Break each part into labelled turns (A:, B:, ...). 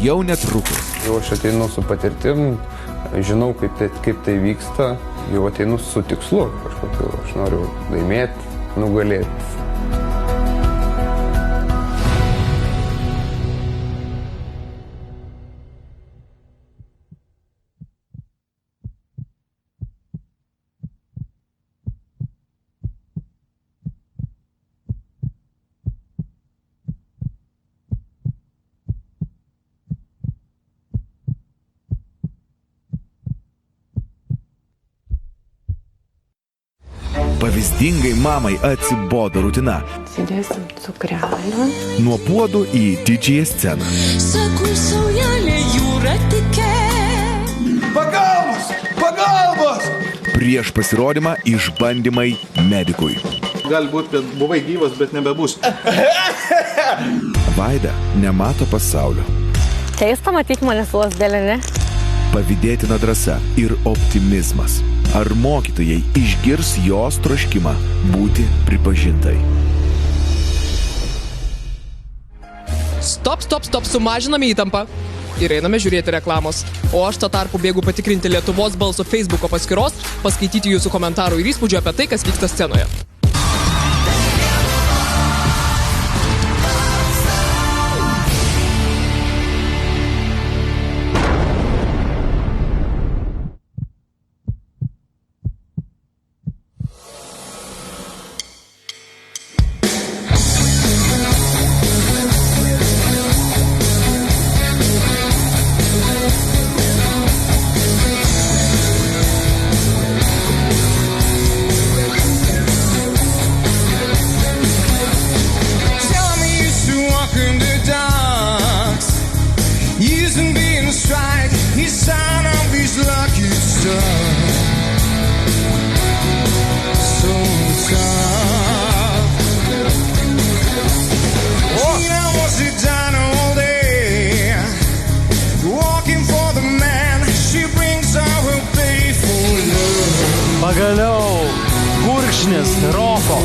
A: jau netrukus.
B: Jau aš ateinu su patirtim, žinau, kaip tai vyksta, jau ateinu su tikslu kažkokiu. Aš noriu laimėti, nugalėti.
A: Pavyzdingai mamai atsibodo rutina.
C: Sėdėsim cukrelį.
A: Nuo puodų į didžiąją sceną.
D: Sakau, saujelė jūra tikė.
E: Pagalbos! Pagalbos!
A: Prieš pasirodymą išbandymai medikui.
E: Galbūt, kad buvai gyvas, bet nebebus.
A: Vaida nemato pasaulio.
C: Keista matyti mane su lasdelė, ne?
A: Pavydėtina drąsa ir optimizmas. Ar mokytojai išgirs jos troškimą būti pripažintai?
F: Stop, sumažiname įtampą ir einame žiūrėti reklamos. O aš tą tarpu bėgu patikrinti Lietuvos balso Facebooko paskyros, paskaityti jūsų komentarų ir įspūdžių apie tai, kas vyksta scenoje.
G: Pagaliau, gurkšnis roko.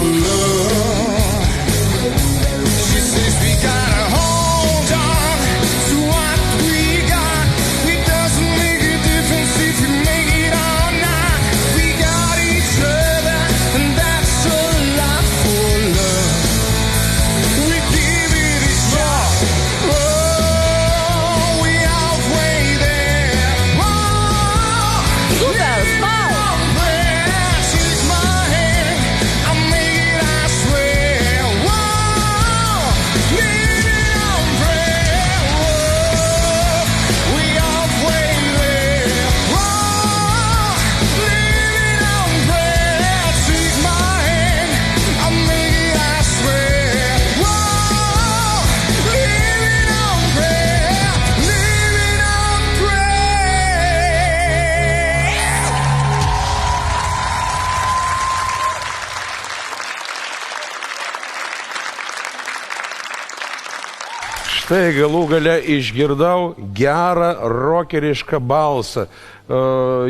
H: Štai galų gale išgirdau gerą rokerišką balsą.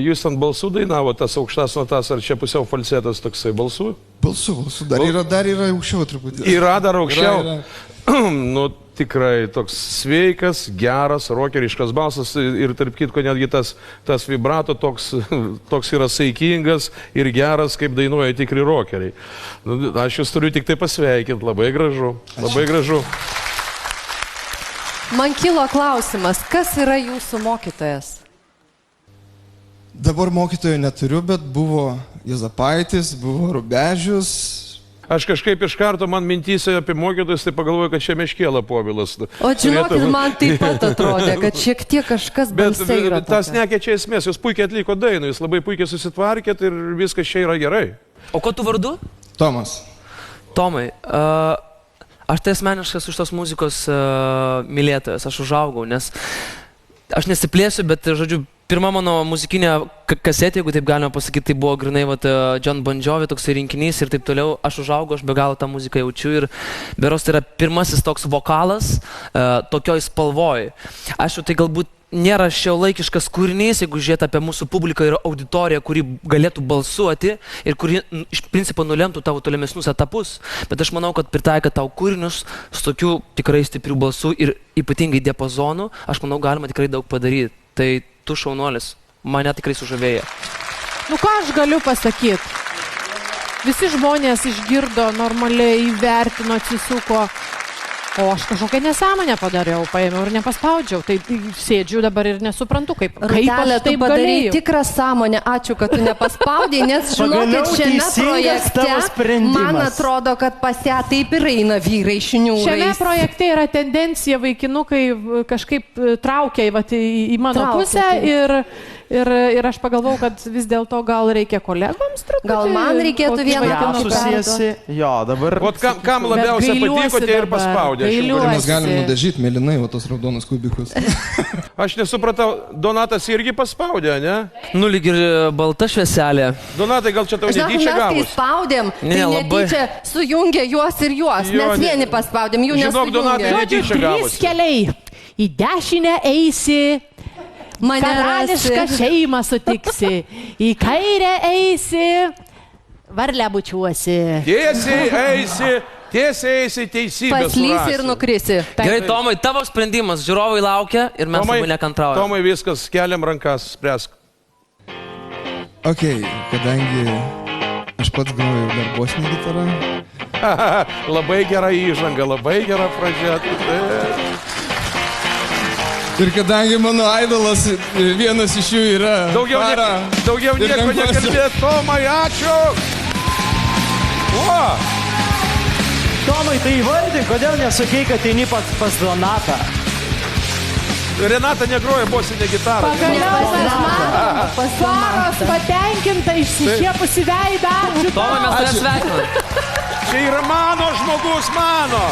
H: Jūs ant balsų dainavo tas aukštas notas, ar čia pusiau falsetas toksai balsų?
E: Balsų. Dar yra aukščiau truputį.
H: Yra dar aukščiau? Nu, tikrai toks sveikas, geras, rokeriškas balsas ir tarp kitko netgi tas vibrato toks yra saikingas ir geras, kaip dainuoja tikri rokeriai. Aš jūs turiu tik tai pasveikinti, labai gražu, labai gražu.
I: Man kilo klausimas, kas yra jūsų mokytojas?
E: Dabar mokytojo neturiu, bet buvo Juozapaitis, buvo Rubežius.
H: Aš kažkaip iš karto man mintyse apie mokytojus, tai pagalvoju, kad čia Meškėla Povilas.
I: O žinokit, man taip pat atrodė, kad šiek tiek kažkas balsai yra.
H: Bet tas nekeičia esmės, jūs puikiai atliko dainą, jūs labai puikiai susitvarkėt ir viskas čia yra gerai.
J: O ko tu vardu?
E: Tomas.
J: Tomai, aš tai asmeniškai esu šitos muzikos mylėtojas, aš užaugau, nes aš nesiplėsiu, bet, žodžiu, pirma mano muzikinė kasetė, jeigu taip galima pasakyti, tai buvo grinai John Bon Jovi toksai rinkinys ir taip toliau. Aš užaugau, aš be galo tą muziką jaučiu ir beros tai yra pirmasis toks vokalas tokioj spalvoj. Aišku, tai galbūt nėra šiuolaikiškas kūrinys, jeigu žiūrėt apie mūsų publiką ir auditoriją, kuri galėtų balsuoti ir kuri iš principo nulemtų tavo tolimesnius etapus. Bet aš manau, kad pritaikę tau kūrinius su tokiu tikrai stiprių balsų ir ypatingai diapazonų, aš manau, galima tikrai daug padaryti. Tai tu šaunuolis, mane tikrai sužavėja.
I: Nu ką aš galiu pasakyti? Visi žmonės išgirdo, normaliai įvertino, atsisuko. O aš kažkokią nesąmonę padariau, paėmiau ir nepaspaudžiau. Tai sėdžiu dabar ir nesuprantu, kaip
C: Rūtelė,
I: aš
C: tu
I: taip
C: padarai
I: galėjau.
C: tikrą sąmonę. Ačiū, kad tu nepaspaudai, nes žinokit, šiame projekte man atrodo, kad pas ją taip ir eina vyrai šniūrais.
I: Šiame projekte yra tendencija vaikinukai kažkaip traukia į mano pusę ir aš pagalvojau, kad vis dėlto gal reikia kolegoms truputį.
C: Gal man reikėtų vieną
G: Susijęsi. Jo, dabar.
H: Vat kam labiausiai patiko, tie ir paspaudė.
E: Mes galim nudažyti mėlynai, o tos raudonos kubikus.
H: Aš nesupratau, Donatas irgi paspaudė, ne?
J: Nu, lyg ir balta švieselė.
H: Donatai, gal čia tau
C: Žinok,
H: netyčia
C: mes kai
H: gavus?
C: spaudėm,
J: Ne,
C: tai
J: labai.
C: netyčia sujungė juos ir juos.
H: Jo,
C: Mes vieni paspaudėm, jų
H: Žinok, Donatai,
C: nesujungė.
H: netyčia
I: Trys
H: gavosi.
I: keliai. Į dešinę eisi,
C: Mane
I: karališką
C: rasi.
I: šeimą sutiksi. Į kairę eisi, varlę bučiuosi.
H: Tiesiai eisi teisybę.
C: Paslysi ir nukrisi.
J: Gerai, Tomai, tavo sprendimas. Žiūrovai laukia ir mes labai nekantraujame.
H: Tomai, viskas, keliam rankas, spręsk.
E: Ok, kadangi aš pats groju dar bosinę gitarą.
H: Labai gera įžanga, labai gera pradžia.
E: Ir kadangi mano aidolas, vienas iš jų yra
H: Daugiau
E: Ir
H: nieko
E: renkuosi.
H: nekalbėt, Tomai, ačiū. O,
G: Tomai, tai įvardink, kodėl nesakei, kad eini pas Donatą?
H: Renata negroja bosinę gitarą.
I: Pagaliau mes matom, Faras patenkinta, išsišiepusi veidą. Ačiū,
J: Tomai, mes tave sveikiname.
H: Čia yra mano žmogus, mano.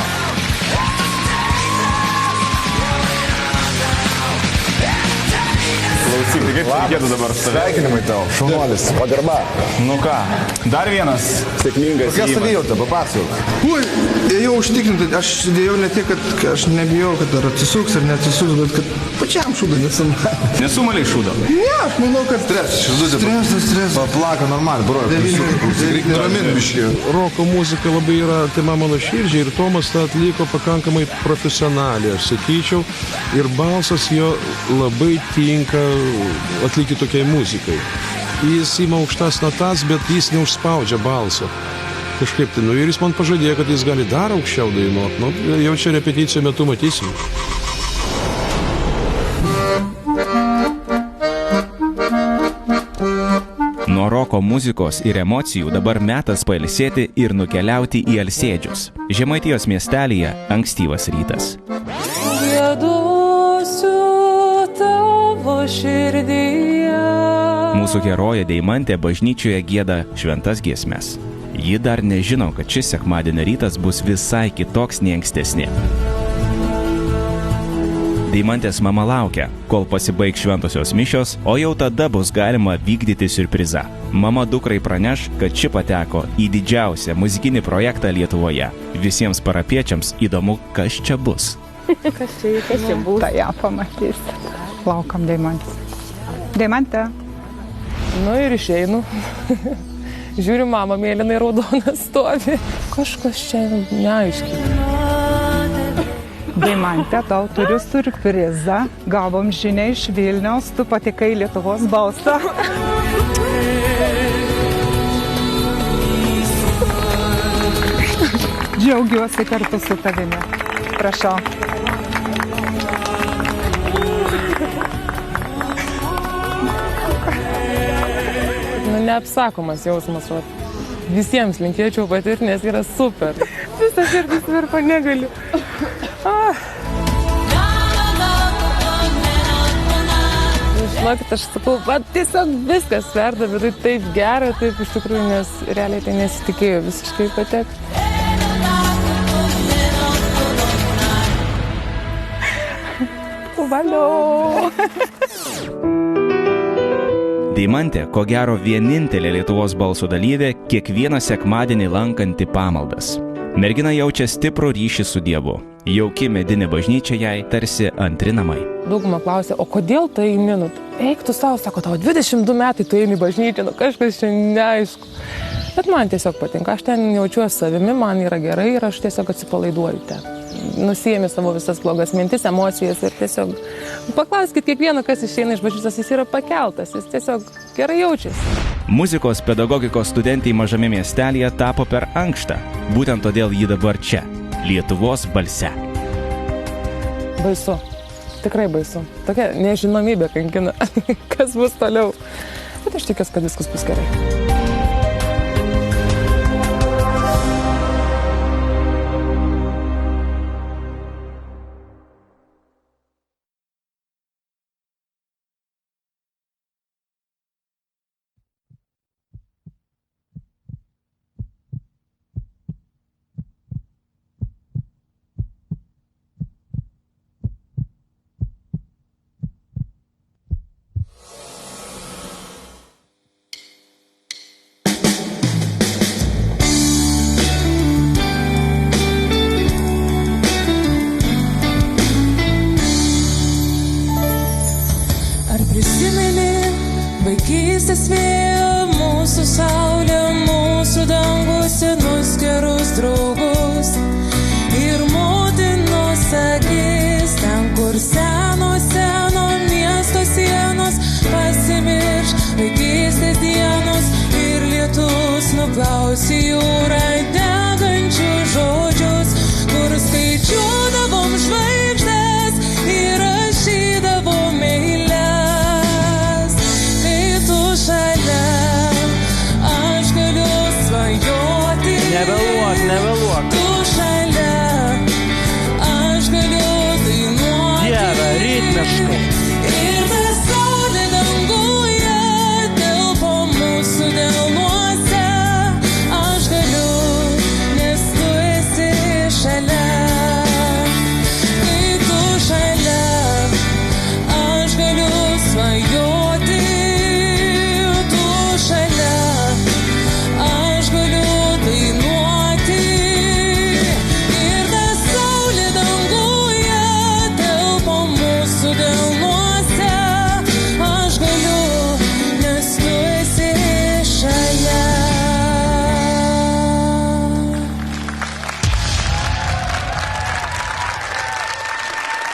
K: Klausyk, tai kaip reikėtų dabar sveikinimai tau, šaunuolis, pagarba. Nu ką, dar vienas sėkmingas įvykas. Kokia savijauta, papasakok.
E: Ui, ėjau užtikrinti, aš dėjau ne tiek, kad aš nebijau, kad ar atsisuks ar neatsisuks, bet kad pačiam šūdą nesumalė.
K: Nesumaliai šūdo.
E: Ne, aš manau, kad stresas.
K: Paplaka normaliai, broj. Nuramin biškį.
H: Roko muzika labai yra tema mano širdžiai ir Tomas tą atliko pakankamai profesionaliai, aš sakyčiau. Ir balsas jo labai tinka atlikti tokiai muzikai. Jis ima aukštas natas, bet jis neužspaudžia balso. Kažkaip tai, ir jis man pažadėjo, kad jis gali dar aukščiau dainuoti. Jau čia repeticijų metu matysim.
L: Nuo roko muzikos ir emocijų dabar metas pailsėti ir nukeliauti į Alsėdžius. Žemaitijos miestelyje ankstyvas rytas. Mūsų herojė Deimantė bažnyčioje gieda šventas giesmes. Ji dar nežino, kad šis sekmadienio rytas bus visai kitoks nei ankstesni. Deimantės mama laukia, kol pasibaigs šventosios mišios, o jau tada bus galima vykdyti siurprizą. Mama dukrai praneš, kad ši pateko į didžiausią muzikinį projektą Lietuvoje. Visiems parapiečiams įdomu, kas čia bus.
M: Kas čia bus? Tai ją pamatys. Laukam Deimantės. Deimantė.
F: Nu ir išeinu. Žiūriu, mama mėlynai raudona stovi. Kažkas čia neaiškiai.
M: Deimantė, tau turiu surprizą. Gavom žinią iš Vilniaus, tu patekai Lietuvos balsą. Džiaugiuosi kartu su tavimi. Prašau.
F: Neapsakomas jausmas. Visiems linkėčiau patirti, nes yra super. Visą širdis virpa negaliu. Žinokit, aš sakau, tiesiog viskas verda, bet tai taip gera, taip iš tikrųjų, nes realiai tai nesitikėjau visiškai patekti. Valio!
L: Deimantė, ko gero vienintelė Lietuvos balso dalyvė, kiekvieną sekmadienį lankanti pamaldas. Mergina jaučia stiprų ryšį su Dievu. Jauki medinė bažnyčia jai tarsi antri namai.
N: Dauguma klausia, o kodėl tu eini? Eik tu savo, sako, tavo 22 metai tu eini bažnyčią, kažkas čia neaišku. Bet man tiesiog patinka, aš ten jaučiuosi savimi, man yra gerai ir aš tiesiog atsipalaiduoju ten. Nusijėmi savo visas blogas mintis, emocijas ir tiesiog paklauskit kiekvieną, kas išeina iš bažnyčios, jis yra pakeltas, jis tiesiog gerai jaučiasi.
L: Muzikos pedagogikos studentė mažame miestelėje tapo per ankštą. Būtent todėl ji dabar čia, Lietuvos balse.
N: Baisu, tikrai baisu. Tokia nežinomybė kankina, kas bus toliau. Bet aš tikiuosi, kad viskas bus gerai.
D: Vaikystės vėjo, mūsų saulė, mūsų dangus, senus gerus draugus. Ir motinos akis, ten kur seno miesto sienos, pasimirš vaikystės dienos. Ir lietus nuplaus į jūrą degančius žodžius, kur skaičiuodavom žvaigždės ir rašydavom eiles.
G: Nevėluok.
D: Tu šalia, aš galiu dainuoti.
G: Dieve, ritmiškai.
D: Ir ta saulė danguje telpo mūsų delnuose. Aš galiu, nes tu esi šalia. Kai tu šalia, aš galiu svajoti. Tu šalia, aš galiu dainuoti. Ir ta saulė danguje telpo mūsų delnuose. Aš galiu, nes tu esi šalia.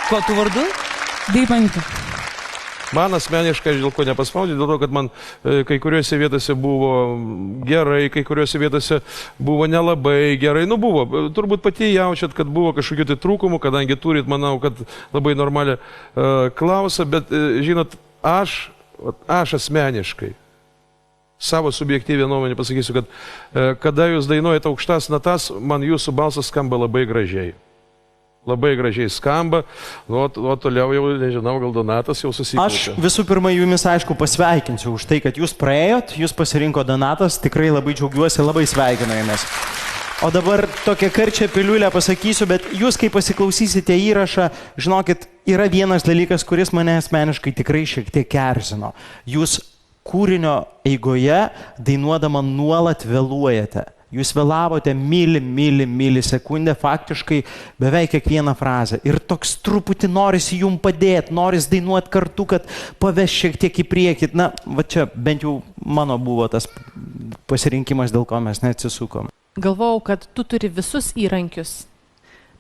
J: Kuo tu vardu?
N: Deimantė.
H: Man asmeniškai, dėl ko nepaspaudė, dėl to, kad man kai kuriuose vietose buvo gerai, kai kuriuose vietose buvo nelabai gerai. Nu buvo, turbūt pati jaučiat, kad buvo kažkokių tai trūkumų, kadangi turit, manau, kad labai normalią klausą, bet žinot, aš asmeniškai savo subjektyvią nuomonę pasakysiu, kad kada jūs dainuojate aukštas natas, man jūsų balsas skamba labai gražiai. Labai gražiai skamba, o toliau jau, nežinau, gal Donatas jau susikaupė.
G: Aš visų pirma jumis, aišku, pasveikinsiu už tai, kad jūs praėjot, jūs pasirinko Donatas, tikrai labai džiaugiuosi, labai sveikinu jumis. O dabar tokią karčią piliulę pasakysiu, bet jūs, kai pasiklausysite įrašą, žinokit, yra vienas dalykas, kuris mane asmeniškai tikrai šiek tiek erzino. Jūs kūrinio eigoje dainuodama nuolat vėluojate. Jūs vėlavote milisekundę, faktiškai beveik kiekvieną frazę. Ir toks truputį norisi jum padėti, norisi dainuoti kartu, kad paveš šiek tiek į priekį. Na, va čia bent jau mano buvo tas pasirinkimas, dėl ko mes neatsisukom.
I: Galvojau, kad tu turi visus įrankius,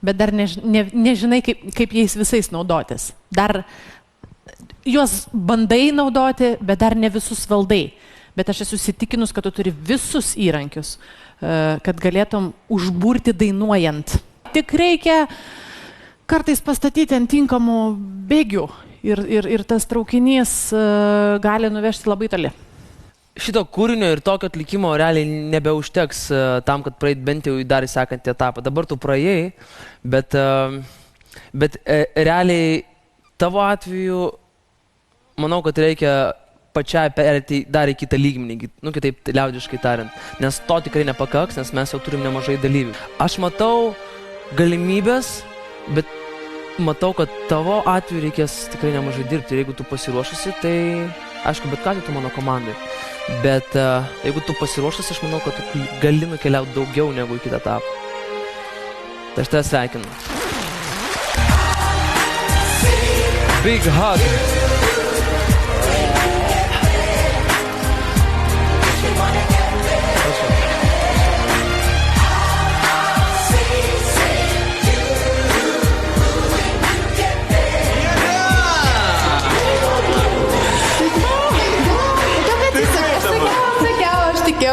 I: bet dar nežinai, kaip jais visais naudotis. Dar juos bandai naudoti, bet dar ne visus valdai. Bet aš esu įsitikinus, kad tu turi visus įrankius, kad galėtum užburti dainuojant. Tik reikia kartais pastatyti ant tinkamų bėgių ir tas traukinys gali nuvežti labai toli.
J: Šito kūrinio ir tokio atlikimo realiai nebeužteks tam, kad praeit bent jau į dar sekantį etapą. Dabar tu praėjai, bet realiai tavo atveju manau, kad reikia pačiai perėti dar į kitą lygmenį, nu kitaip liaudiškai tariant, nes to tikrai nepakaks, nes mes jau turim nemažai dalyvių. Aš matau galimybės, bet matau, kad tavo atveju reikės tikrai nemažai dirbti ir jeigu tu pasiruošusi, tai aišku, bet ką tu mano komandai. Bet jeigu tu pasiruošusi, aš manau, kad tu gali nukeliauti daugiau negu į kitą etapą. Tai aš tave sveikinu. Big hug.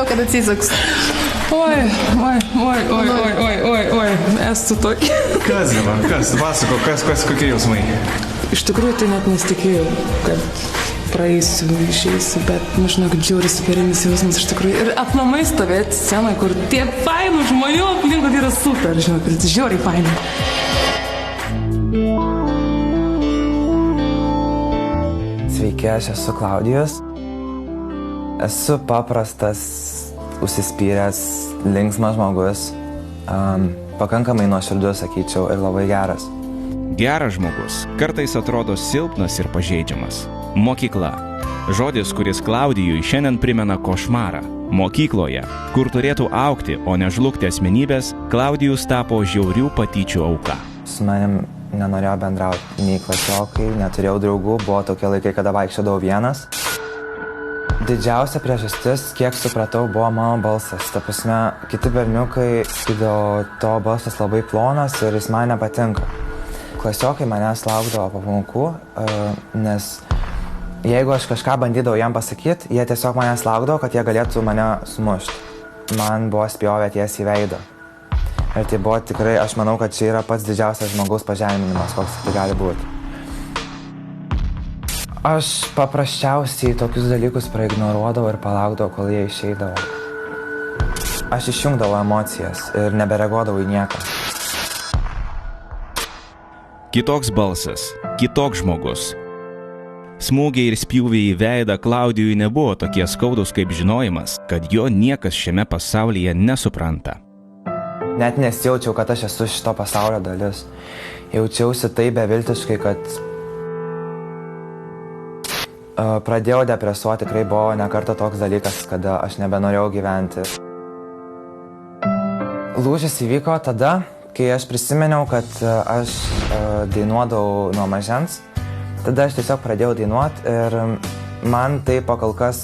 O: Kad atsisuks.
N: Oi, esu tokia.
K: Kas dabar? Kas? Pasako, kokie jausmai?
N: Iš tikrųjų, tai net nesitikėjau, kad praeisiu, išeisiu, bet, žinok, džiauris superinis jausmas iš tikrųjų. Ir aplamai stovėti scenoje, kur tiek fainų žmonių aplinkui, tai yra super, žinok, tai žiauriai fainai.
P: Sveiki, aš esu Klaudijus. Esu paprastas, užsispyręs, linksmas žmogus, pakankamai nuoširdus, sakyčiau, ir labai geras.
L: Geras žmogus kartais atrodo silpnas ir pažeidžiamas. Mokykla. Žodis, kuris Klaudijui šiandien primena košmarą. Mokykloje, kur turėtų augti, o ne žlugti asmenybės, Klaudijus tapo žiaurių patyčių auka.
P: Su manim nenorėjo bendrauti nei klasiokai, neturėjau draugų, buvo tokie laikai, kada vaikščiodavau vienas. Didžiausia priežastis, kiek supratau, buvo mano balsas. Ta prasme, kiti berniukai sakydavo, to balsas labai plonas ir jis man nepatinka. Klasiokai manęs laukdavo po pamokų, nes jeigu aš kažką bandydavau jam pasakyti, jie tiesiog manęs laukdavo, kad jie galėtų mane sumušti. Man buvo spjovę tiesiai į veidą. Ir tai buvo tikrai, aš manau, kad čia yra pats didžiausias žmogaus pažeminimas, koks tai gali būti. Aš paprasčiausiai tokius dalykus praignoruodavau ir palaukdavau, kol jie išeidavo. Aš išjungdavau emocijas ir nebereaguodavau į nieką.
L: Kitoks balsas, kitoks žmogus. Smūgiai ir spjūviai į veidą Klaudijui nebuvo tokie skaudus kaip žinojimas, kad jo niekas šiame pasaulyje nesupranta.
P: Net nesijaučiau, kad aš esu šito pasaulio dalis. Jaučiausi taip beviltiškai, kad pradėjau depresuoti, tikrai buvo ne kartą toks dalykas, kada aš nebenorėjau gyventi. Lūžis įvyko tada, kai aš prisiminiau, kad aš dainuodavau nuo mažens. Tada aš tiesiog pradėjau dainuoti ir man tai pakol kas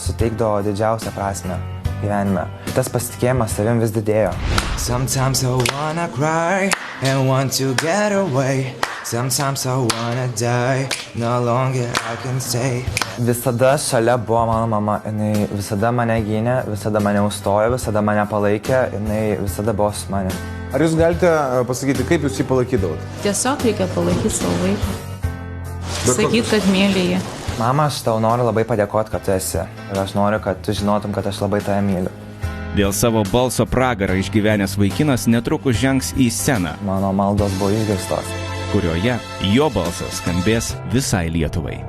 P: suteikdavo didžiausią prasmę gyvenime. Tas pasitikėjimas savim vis didėjo. Sometimes I wanna cry and want to get away. Sometimes I wanna die, no longer I can stay. Visada šalia buvo mano mama, jinai visada mane gynė, visada mane užstojo, visada mane palaikė, jinai visada buvo su manim.
K: Ar jūs galite pasakyti, kaip jūs jį palaikydavot?
O: Tiesiog reikia palaikyti savo vaiką. Sakyt, kad myli jį.
P: Mama, aš tau noriu labai padėkoti, kad tu esi. Ir aš noriu, kad tu žinotum, kad aš labai tave myliu.
L: Dėl savo balso pragarą išgyvenęs vaikinas netrukus žengs į sceną,
P: mano maldos buvo išgirstos,
L: kurioje jo balsas skambės visai Lietuvai.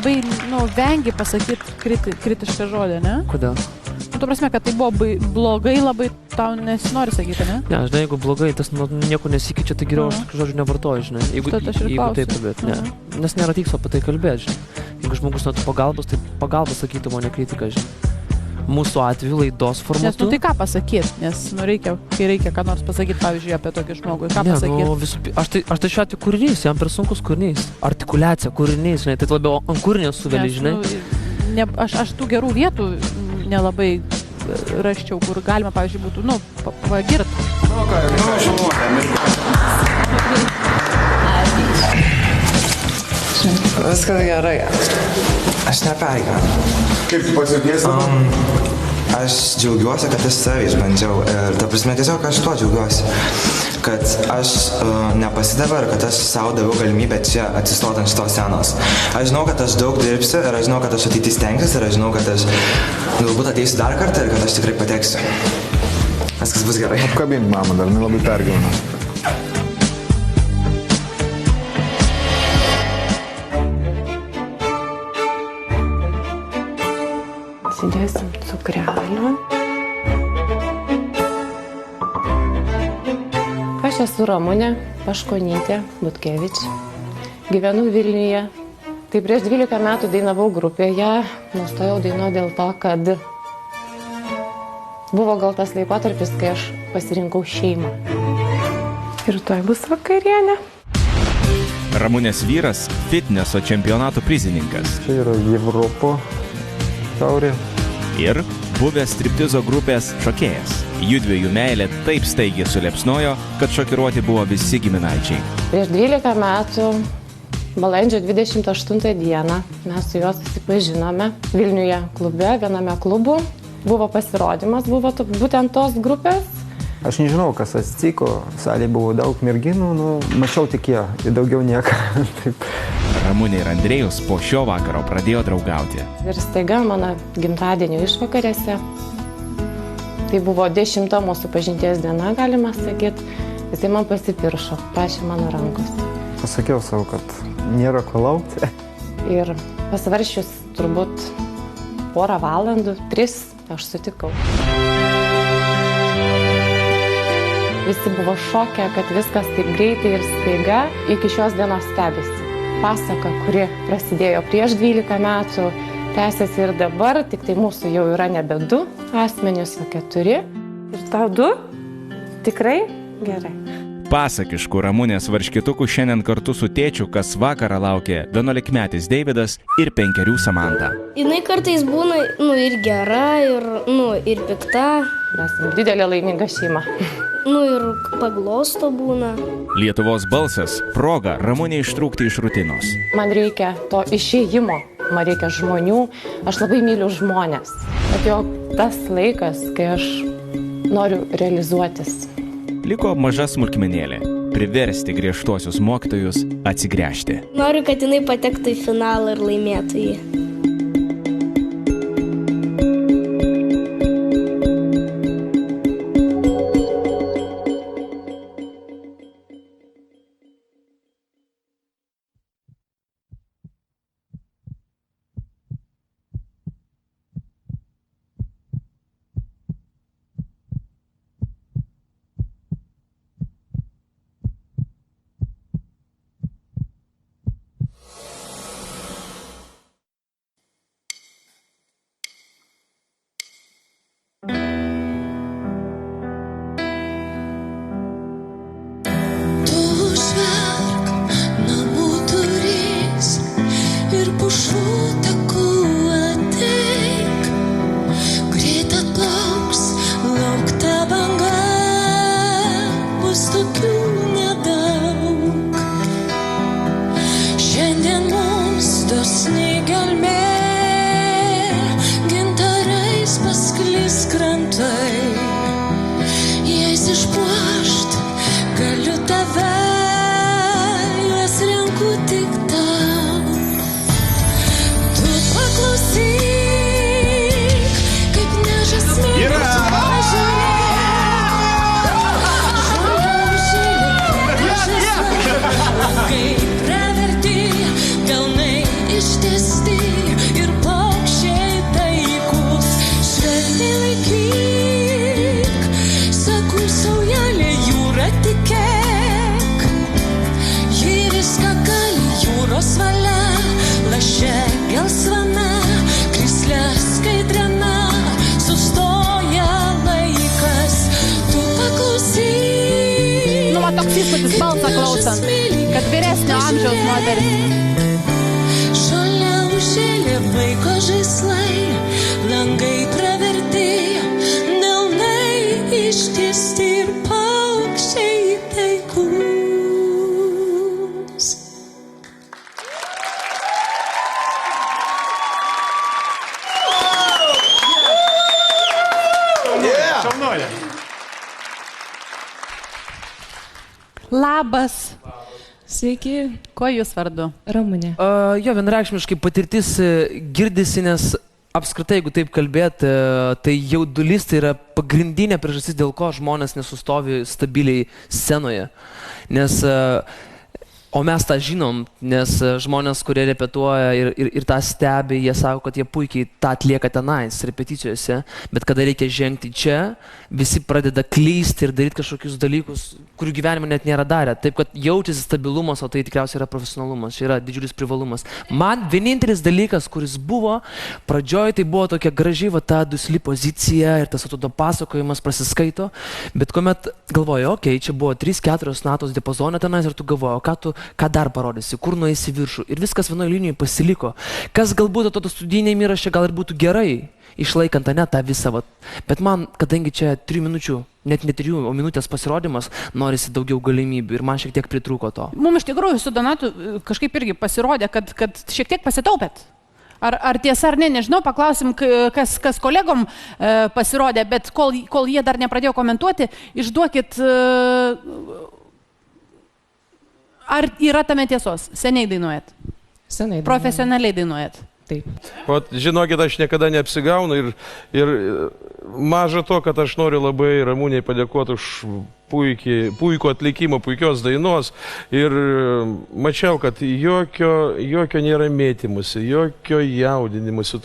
I: labai, vengi pasakyti kritišką žodį, ne?
J: Kodėl?
I: Tu prasme, kad tai buvo blogai, labai tau nesinori sakyti, ne?
J: Ne, žinai, jeigu blogai, tas nieko nesikeičia, tai geriau aš žodžių nevartoju, žinai. Jeigu taip kalbėt, ne. Nes nėra tikslo apie tai kalbėti, žinai. Jeigu žmogus norėtų pagalbos, tai pagalbą sakytų, o ne kritiką, žinai. Mūsų atveju laidos formatu.
I: Nes tai ką pasakyti, nes kai reikia ką nors pasakyti, pavyzdžiui, apie tokį žmogų, ką pasakyti?
J: Aš tai šiuo atveju kūrinys, jam per sunkus kūrinys. Artikuliacija, kūrinys, žinai, tai labiau ant kūrinio suveli, žinai.
I: Aš tų gerų vietų nelabai raščiau, kur galima, pavyzdžiui, būtų, pagirt.
P: Viskas gerai. Aš nepergyvenu.
K: Kaip tu pasakėsi?
P: Aš džiaugiuosi, kad aš save išbandžiau ir ta prasme tiesiog aš tuo džiaugiuosi, kad aš nepasidaviau ir kad aš savo daviau galimybę čia atsistoti ant šitos scenos. Aš žinau, kad aš daug dirbsiu ir aš žinau, kad aš ateity stengsiuosi ir aš žinau, kad aš galbūt ateisiu dar kartą ir kad aš tikrai pateksiu. Viskas bus gerai.
K: Apkabink mamą, dar nelabai pergyvenu.
Q: Sudėsim cukrelio. Aš esu Ramunė Paškonytė Butkevič. Gyvenu Vilniuje. Tai prieš 12 metų dainavau grupėje. Nustojau dainuoti dėl to, kad buvo gal tas laikotarpis, kai aš pasirinkau šeimą. Ir tuoj bus vakarienė.
L: Ramunės vyras – fitneso čempionato prizininkas.
B: Čia yra Evropo taurė.
L: Ir buvęs striptizo grupės šokėjas. Judviejų meilė taip staigiai suliepsnojo, kad šokiruoti buvo visi giminaičiai.
Q: Prieš 12 metų, balandžio 28 dieną, mes su juo susipažinome Vilniuje klube, viename klubų. Buvo pasirodymas, buvo būtent tos grupės.
B: Aš nežinau, kas atsitiko, salėje buvo daug merginų, mačiau tik ją, daugiau nieko.
L: Ramunė ir Andrėjus po šio vakaro pradėjo draugauti.
Q: Ir staiga mano gimtadienio išvakarėse, tai buvo 10 mūsų pažinties diena, galima sakyti, jisai man pasipiršo, prašė mano rankos.
B: Pasakiau savo, kad nėra ko laukti.
Q: Ir pasvaršius turbūt porą valandų, 3, aš sutikau. Visi buvo šokę, kad viskas taip greitai ir staiga iki šios dienos stebisi. Pasaka, kuri prasidėjo prieš 12 metų, tęsiasi ir dabar, tik tai mūsų jau yra nebe 2 asmenys, o 4. Ir tau 2? Tikrai gerai.
L: Pasakiškų Ramunės varškitukų šiandien kartu su tėčiu, kas vakarą laukė 11-metis Deividas ir 5 Samanta.
R: Jinai kartais būna, ir gera, ir pikta.
Q: Mes didelė laiminga šeima.
R: Ir paglosto būna.
L: Lietuvos balsas – proga Ramunė ištrūkti iš rutinos.
Q: Man reikia to išėjimo, man reikia žmonių, aš labai myliu žmonės. Atėjo tas laikas, kai aš noriu realizuotis.
L: Liko maža smulkmenėlė – priversti griežtuosius mokytojus atsigręžti.
R: Noriu, kad jinai patektų į finalą ir laimėtų jį.
D: Kaip praverti, kalnai ištiesti.
O: klausant, kad vyresnio amžiaus moteris.
D: Šalia užžėlė vaiko žaislai, langai praverti, delnai ištiesti ir paukščiai taikus.
G: Šaunuolė.
O: Labas.
I: Sveiki.
O: Kuo jūs vardu?
I: Ramunė.
J: Jo, vienreikšmiškai patirtis girdisi, nes apskritai, jeigu taip kalbėt, tai jaudulys tai yra pagrindinė priežastis, dėl ko žmonės nesustovi stabiliai scenoje. Nes, o mes tą žinom, nes žmonės, kurie repetuoja ir tą stebi, jie sako, kad jie puikiai tą atlieka tenais, repeticijose, bet kada reikia žengti čia, visi pradeda klysti ir daryti kažkokius dalykus, kurių gyvenime net nėra darę. Taip, kad jaučiasi stabilumas, o tai tikriausiai yra profesionalumas, čia yra didžiulis privalumas. Man vienintelis dalykas, kuris buvo, pradžioje tai buvo tokia graži, va ta dusli pozicija ir tas atrodo pasakojimas prasiskaito, bet kuomet galvoju, okei, čia buvo 3-4 natos diapazone tenais ir tu galvoji, ką dar parodysi, kur nueisi viršų ir viskas vienoje linijoje pasiliko. Kas galbūt atrodo studijiniai įraše gal ir būtų gerai, išlaikant tą visą, bet man, kadangi čia 3 minučių, net ne 3, o minutės pasirodymas, norisi daugiau galimybių ir man šiek tiek pritrūko to.
O: Mums iš tikrųjų su Donatu kažkaip irgi pasirodė, kad šiek tiek pasitaupėt. Ar tiesa ar ne, nežinau, paklausim, kas kolegom pasirodė, bet kol jie dar nepradėjo komentuoti, išduokit, ar yra tame tiesos? Seniai dainuojat?
I: Senai dainuojam.
O: Profesionaliai dainuojat?
I: Taip.
H: Vat, žinokit, aš niekada neapsigaunu ir maža to, kad aš noriu labai Ramunei padėkoti už puikų atlikimą, puikios dainos ir mačiau, kad jokio nėra mėtymusi, jokio jaudinimusi,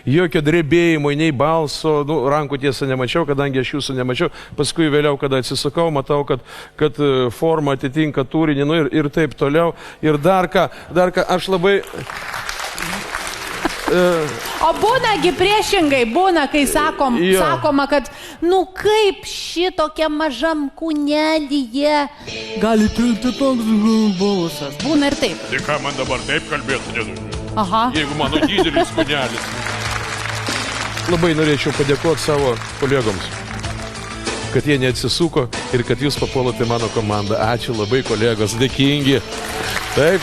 H: jokio drebėjimo, nei balso, rankų tiesą nemačiau, kadangi aš jūsų nemačiau, paskui vėliau, kada atsisukau, matau, kad forma atitinka turinį ir taip toliau. Ir dar ką, aš labai...
O: O būnagi priešingai, būna, kai sakoma, kad kaip šitokia mažam kūnelyje gali tilpti toks balsas. Būna ir taip.
H: Tai ką man dabar taip kalbėti?
O: Aha.
H: Jeigu mano didelis kūnelis. Labai norėčiau padėkoti savo kolegoms, kad jie neatsisuko ir kad jūs papuolote mano komandą. Ačiū labai, kolegos, dėkingi. Taip.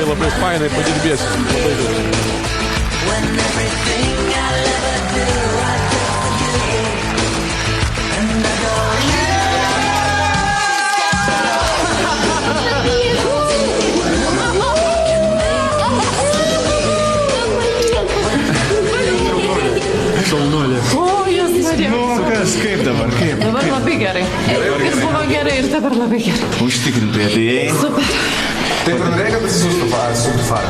H: Labai fainai padirbėsim. Labai daug.
G: Šaunuolė.
I: O, jūs norėjau.
G: Kaip dabar?
I: Dabar labai gerai. Ir buvo gerai, ir dabar labai gerai.
K: Užtikrintai atėjai.
I: Super.
K: Taip ir norėjai, kad atsisūstų farą?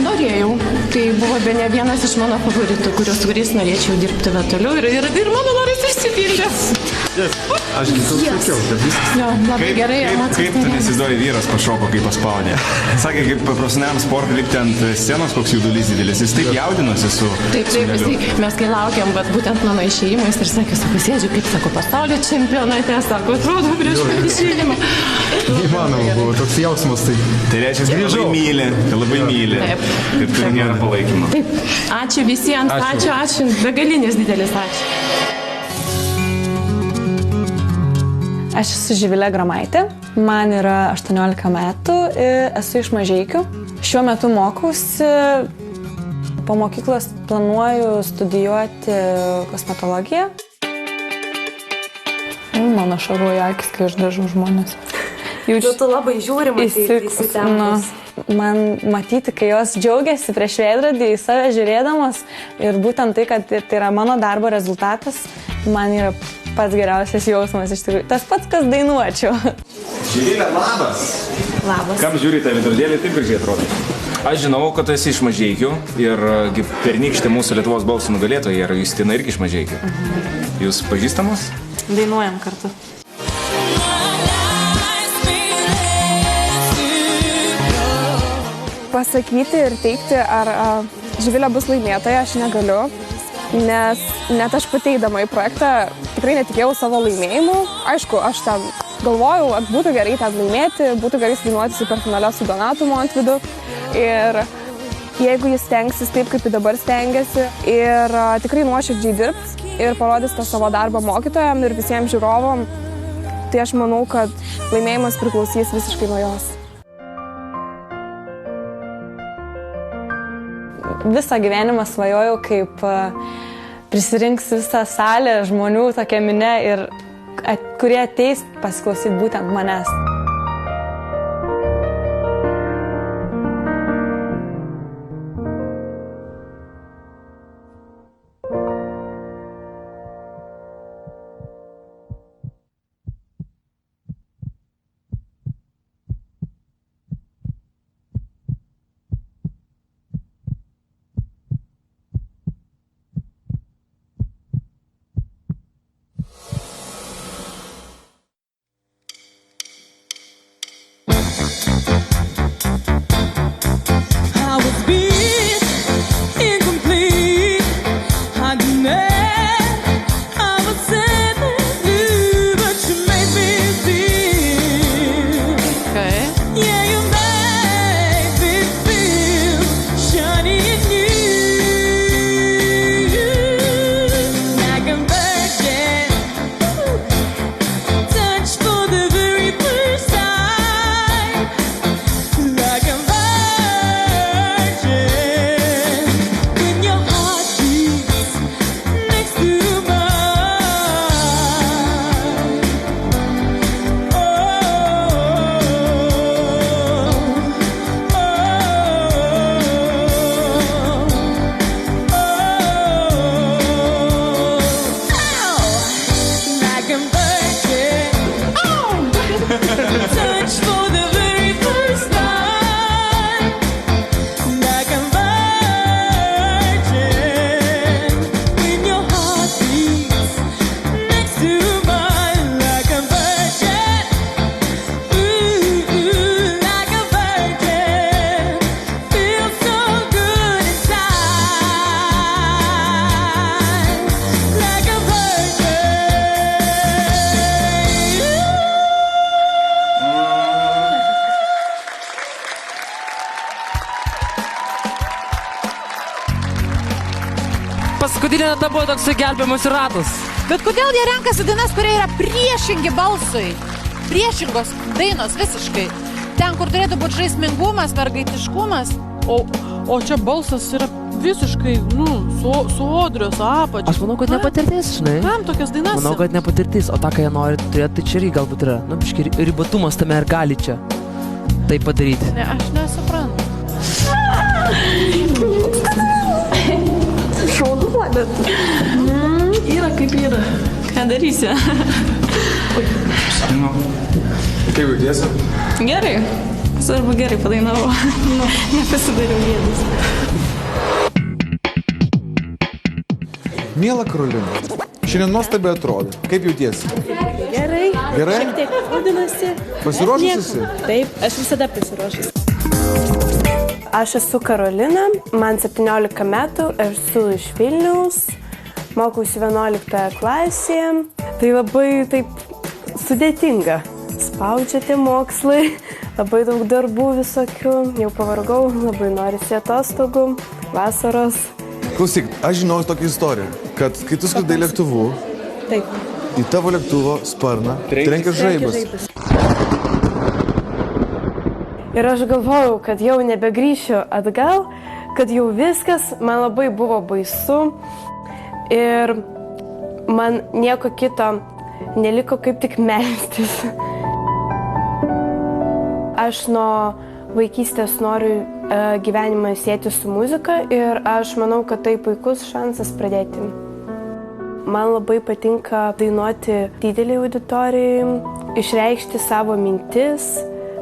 Q: Norėjau. Tai buvo bene vienas iš mano favoritų, kuriais norėčiau dirbti toliau ir mano noras išsipildė.
K: Aš sakiau, kad viskas.
Q: Jo, labai gerai.
K: Kaip tu nesiduoji vyras pašoko, kaip paspaudė? Sakė, kaip profesionaliam sportui lipti ant scenos, koks jaudulys didelis. Jis taip jaudinosi su...
Q: Taip, mes kai laukiam, bet būtent mano išėjimais ir sakė, pasėdžiu, kaip sako, pasaulio čempionate, sako, atrodo, prieš išėjimą.
K: Įmanoma buvo, toks jausmas tai. Tai reiškia, kad labai myli.
Q: Taip.
K: Ir tai nėra palaikymo.
Q: Taip, ačiū visiems, ačiū, begalinis didelis ačiū.
S: Aš esu Živilė Gramaitė, man yra 18 metų, esu iš Mažeikių. Šiuo metu mokausi, po mokyklos planuoju studijuoti kosmetologiją. Mano šaruoja akis, kai aš dažau žmonės.
R: Tu labai žiūri, įsitempus.
S: Man matyti, kai jos džiaugiasi prieš veidrodį į save žiūrėdamos ir būtent tai, kad tai yra mano darbo rezultatas, man yra pats geriausias jausmas iš tikrųjų. Tas pats, kas dainuočiau.
K: Živilė, labas.
S: Labas.
K: Kam žiūrite, vidurdėlį taip gražiai atrodo? Aš žinau, kad tu esi iš Mažeikių ir pernykštė mūsų Lietuvos balsų nugalėtoja yra Justina irgi iš Mažeikių. Jūs pažįstamos?
S: Dainuojam kartu.
T: Pasakyti ir teikti, ar Živilė bus laimėtoja, aš negaliu. nes net aš pateikdama į projektą tikrai netikėjau savo laimėjimu. Aišku, aš ten galvojau, kad būtų gerai ten laimėti, būtų gerai sudainuoti superfinale su Donatu Montvydu. Ir jeigu jis stengsis taip, kaip dabar stengiasi, ir tikrai nuoširdžiai dirbs ir parodys tą savo darbą mokytojam ir visiems žiūrovom, tai aš manau, kad laimėjimas priklausys visiškai nuo jos.
S: Visą gyvenimą svajojau, kaip prisirinks visą salę žmonių tokia minė ir kurie ateis pasiklausyti būtent manęs.
J: Paskutinė nata buvo toks gelbėjimas ratas.
O: Bet kodėl jie renkasi dainas, kurie yra priešingi balsui? Priešingos dainos visiškai. Ten, kur turėtų būti žaismingumas, mergaitiškumas. O čia balsas yra visiškai, sodrios apačios.
J: Aš manau, kad nepatirtis, žinai.
O: Kam tokias dainas?
J: Manau, kad nepatirtis, o tą, ką jie nori turėti, tai čia irgi galbūt yra. Biškai ribatumas tame ir gali čia tai padaryti.
O: Ne, aš nesuprantu.
U: Šaunuo, bet yra kaip yra. Ką darysi?
E: Kaip jautiesi?
U: Gerai. Svarbu gerai padainavau. Nepasidariau gėdos.
E: Miela Karolina, šiandien nuostabiai atrodo. Kaip jautiesi?
U: Gerai.
E: Gerai?
U: Šiek tiek jaudinasi.
E: Pasiruošusi?
U: Taip, aš visada pasiruošusi.
V: Aš esu Karolina, man 17 metų, esu iš Vilniaus, mokausi 11 klasėje. Tai labai taip sudėtinga. Spaudžia tie mokslai, labai daug darbų visokių, jau pavargau, labai norisi atostogų, vasaros.
E: Klausyk, aš žinau tokią istoriją, kad kai tu skridai lėktuvu,
V: Taip.
E: į tavo lėktuvo sparną trenkia žaibas.
V: Ir aš galvojau, kad jau nebegrįšiu atgal, kad jau viskas, man labai buvo baisu ir man nieko kito neliko kaip tik melstis. Aš nuo vaikystės noriu gyvenimą sieti su muzika ir aš manau, kad tai puikus šansas pradėti. Man labai patinka dainuoti didelį auditorijai, išreikšti savo mintis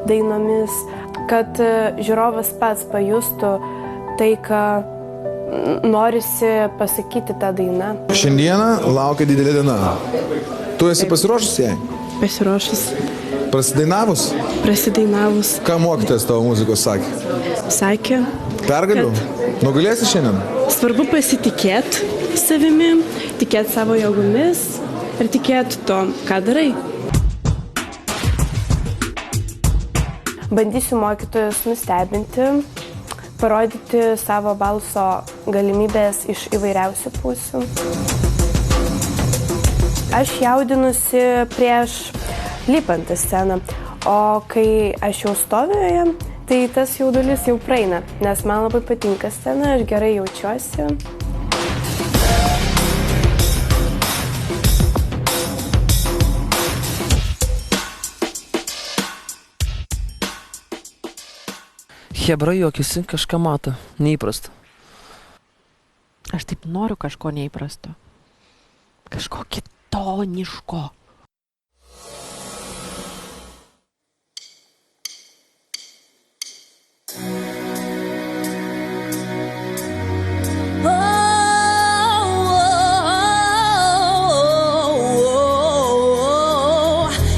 V: dainomis, kad žiūrovas pats pajustų tai, ką norisi pasakyti tą dainą.
E: Šiandieną laukia didelė diena. Tu esi pasiruošus jai?
U: Pasiruošus.
E: Prasidainavus?
U: Prasidainavus.
E: Ką mokytojas tavo muzikos sakė?
U: Sakė.
E: Pergaliu? Nugalėsi šiandien?
U: Svarbu pasitikėti
A: savimi, tikėti savo jėgomis ir tikėti to, ką darai.
V: Bandysiu mokytojus nustebinti, parodyti savo balso galimybės iš įvairiausių pusių. Aš jaudinusi prieš lipant į sceną, o kai aš jau stoviu joje, tai tas jaudulys jau praeina, nes man labai patinka scena, aš gerai jaučiuosi.
J: Hebra juokisi, kažką mato, neįprasta.
I: Aš taip noriu kažko neįprasto. Kažko kitoniško.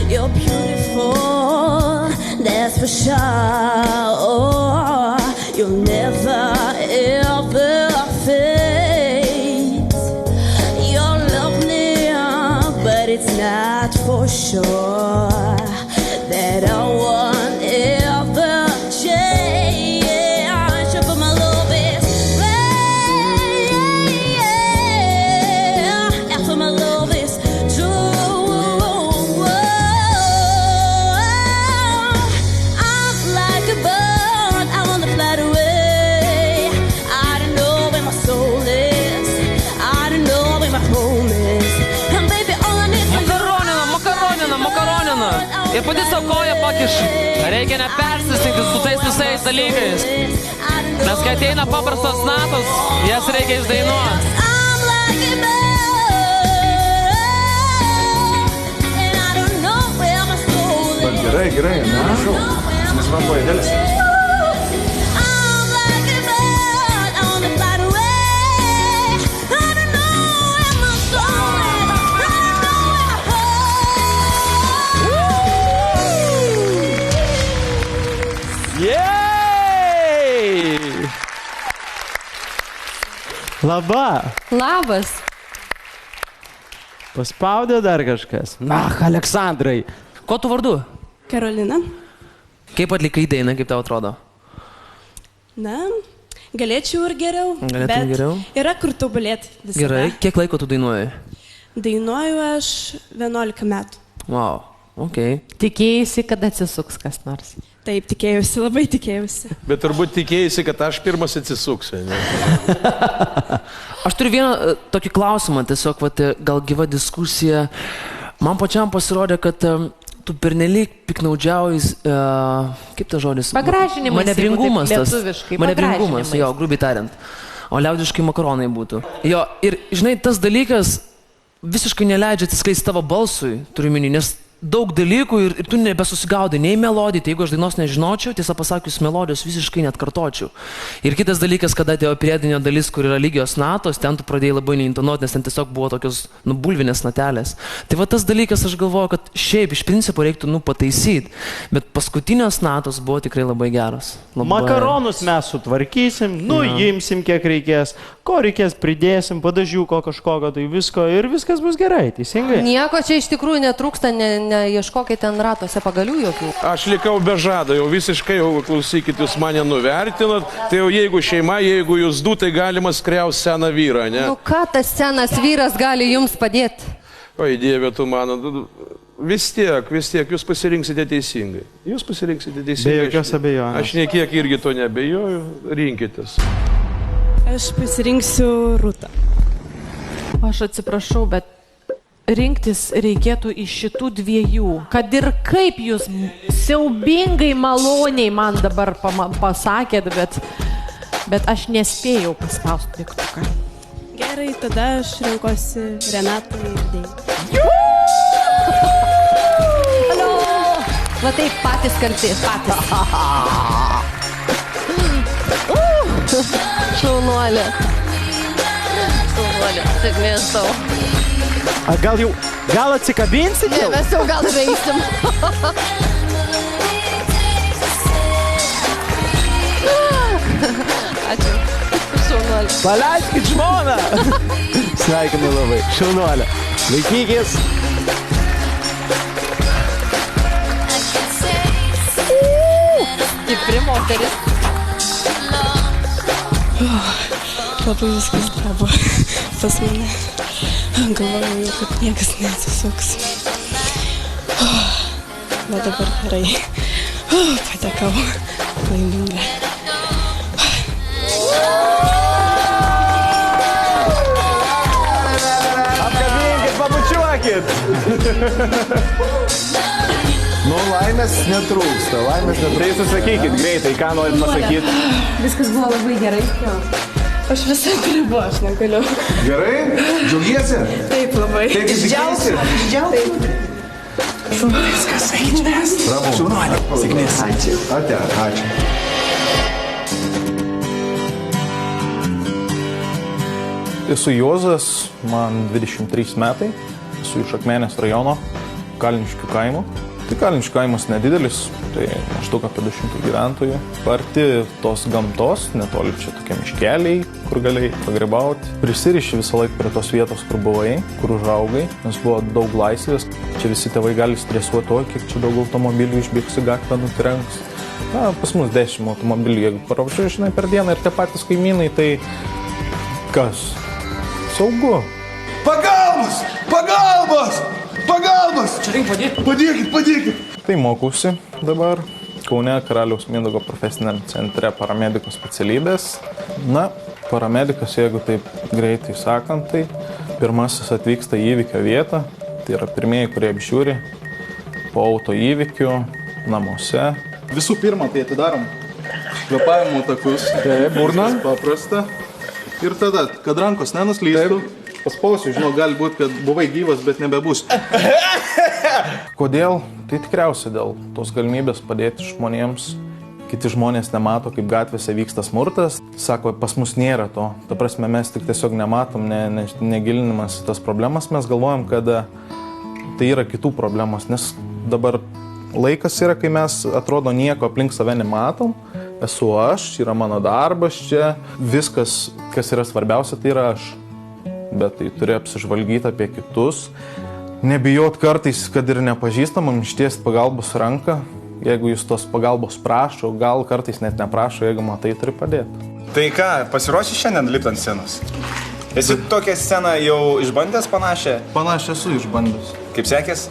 D: You're beautiful, that's for sure. You'll never ever fade. You're lovely, but it's not for sure that I won't ever change. But my love is real, and for my love is true.
J: Ir pati savo koją pakiš. Reikia nepersistengti su tais visais dalykais. Nes kai ateina paprastos natos, jas reikia išdainuoti.
E: Gerai, prašau. Nes man buvo idealis.
G: Laba.
I: Labas.
G: Paspaudė dar kažkas. Na, Aleksandrai.
J: Ko tu vardu?
A: Karolina.
J: Kaip atlikai dainą, kaip tau atrodo?
A: Na, galėčiau ir geriau.
J: Galėtum geriau?
A: Yra kur tobulėti visada.
J: Gerai, kiek laiko tu dainuoji?
A: Dainuoju aš 11 metų.
J: Wow, ok.
I: Tikėjai, kad atsisuks kas nors.
A: Taip, tikėjausi, labai tikėjausi.
H: Bet turbūt tikėjai, kad aš pirmas atsisuksiu.
J: Aš turiu vieną tokį klausimą, tiesiog gal gyva diskusija. Man pačiam pasirodė, kad tu pernelyg piknaudžiauji, kaip tas žodis?
I: Pagražinimas.
J: Manevringumas tas.
I: Lietuviškai.
J: Manevringumas, jo, grubiai tariant. O liaudiškai makaronai būtų. Jo, ir žinai, tas dalykas visiškai neleidžia atsiskleisti tavo balsui, turiu minį, nes daug dalykų ir tu nebesusigaudai nei melodijai, tai jeigu aš dainos nežinočiau, tiesą pasakius, melodijos visiškai net kartočiau. Ir kitas dalykas, kada atėjo priedinio dalis, kur yra lygios natos, ten tu pradėjai labai neintonuoti, nes ten tiesiog buvo tokios bulvinės natelės. Tai va tas dalykas, aš galvoju, kad šiaip iš principo reiktų pataisyti, bet paskutinės natos buvo tikrai labai geros.
G: Makaronus mes sutvarkysim, nuimsim kiek reikės, ko reikės pridėsim, padažiuko kažkokio, tai visko ir viskas bus gerai, teisingai?
C: Nieko čia iš tikrųjų netrūksta, neieškokit ten ratuose pagalių jokių.
H: Aš likau be žado, jau visiškai, jau klausykit, jūs mane nuvertinat, tai jau jeigu šeima, jeigu jūs du, tai galima skriausti seną vyrą, ne?
C: Nu ką tas senas vyras gali jums padėti?
H: Oi, Dieve, tu mano, vis tiek, jūs pasirinksite teisingai. Jūs pasirinksite teisingai.
G: Be jokios abejonės.
H: Aš niekiek irgi to nebejoju, rinkitės.
A: Aš pasirinksiu Rūtą.
I: Aš atsiprašau, bet rinktis reikėtų iš šitų dviejų. Kad ir kaip jūs siaubingai maloniai man dabar pasakėt, bet aš nespėjau paspausti mygtuką.
A: Gerai, tada aš renkuosi Renatą ir Deivį.
C: Alio! Va taip patys kalti, patys. Šaunuolė. Šaunuolė, sėkmės tau.
G: Gal atsikabinsit jau?
C: Ne, mes jau gal žaisim. Ačiū. Šaunuolė.
G: Paleiskit žmoną. Sveikinu labai. Šaunuolė. Laikykis.
C: Stipri moteris.
A: Labai viskas dreba pas mane. Galvojau, kad niekas neatsisuks. Bet dabar gerai. Patekau. Laiminga.
G: Apkabinkit, pabučiuokit.
F: Laimės netrūksta,
G: Tai susakykit greitai, ką norit pasakyti.
A: Viskas buvo labai gerai. Aš visai drebu, aš negaliu.
F: Gerai? Džiaugiesi?
A: Taip, labai.
F: Taip, įsikelsi?
A: Taip.
F: Viskas, sėkmės. Ramu. Šaunuolė. Sėkmės. Ačiū. Ačiū.
M: Esu Juozas, man 23 metai, esu iš Akmenės rajono, Kalniškių kaimo. Tai Kalniškių kaimas nedidelis, tai maždaug apie 200 gyventojų. Arti tos gamtos, netoli čia tokie miškeliai, kur galėjai pagrybauti. Prisiriši visą laiką prie tos vietos, kur buvai, kur užaugai, nes buvo daug laisvės. Čia visi tėvai gali stresuoti, o kiek čia daug automobilių išbėgs į gatvę, nutrenks. Pas mus 10 automobilių, jeigu paravažiuoji, žinai, per dieną ir tie patys kaimynai, tai kas? Saugu.
F: Pagalbos! Pagalbos! Pagalbos!
M: Čia reikia
F: padėti. Padėkit!
M: Tai mokausi dabar Kaune Karaliaus Mindaugo profesiniam centre paramediko specialybės. Paramedikas, jeigu taip greitai sakant, tai pirmasis atvyksta į įvykio vietą. Tai yra pirmieji, kurie apžiūri po auto įvykių namuose.
W: Visų pirma, tai atidarom kvėpavimo takus.
M: Burna.
W: Paprasta. Ir tada, kad rankos nenuslystų, paspausiu, žinau, gali būti, kad buvai gyvas, bet nebebus.
M: Kodėl? Tai tikriausiai dėl tos galimybės padėti žmonėms. Kiti žmonės nemato, kaip gatvėse vyksta smurtas. Sako, pas mus nėra to. Ta prasme, mes tik tiesiog nematom, negilinimas į tas problemas. Mes galvojam, kad tai yra kitų problemos, nes dabar laikas yra, kai mes atrodo nieko aplink save nematom. Esu aš, yra mano darbas čia. Viskas, kas yra svarbiausia, tai yra aš. Bet tai turi apsižvalgyti apie kitus. Nebijot kartais, kad ir nepažįstamam ištiesti pagalbos ranką. Jeigu jūs tos pagalbos prašo, gal kartais net neprašo, jeigu matai, turi padėti.
X: Tai ką, pasiruoši šiandien lipti ant scenos? Esi tokią sceną jau išbandęs panašią?
W: Panašią esu išbandęs.
X: Kaip sekės?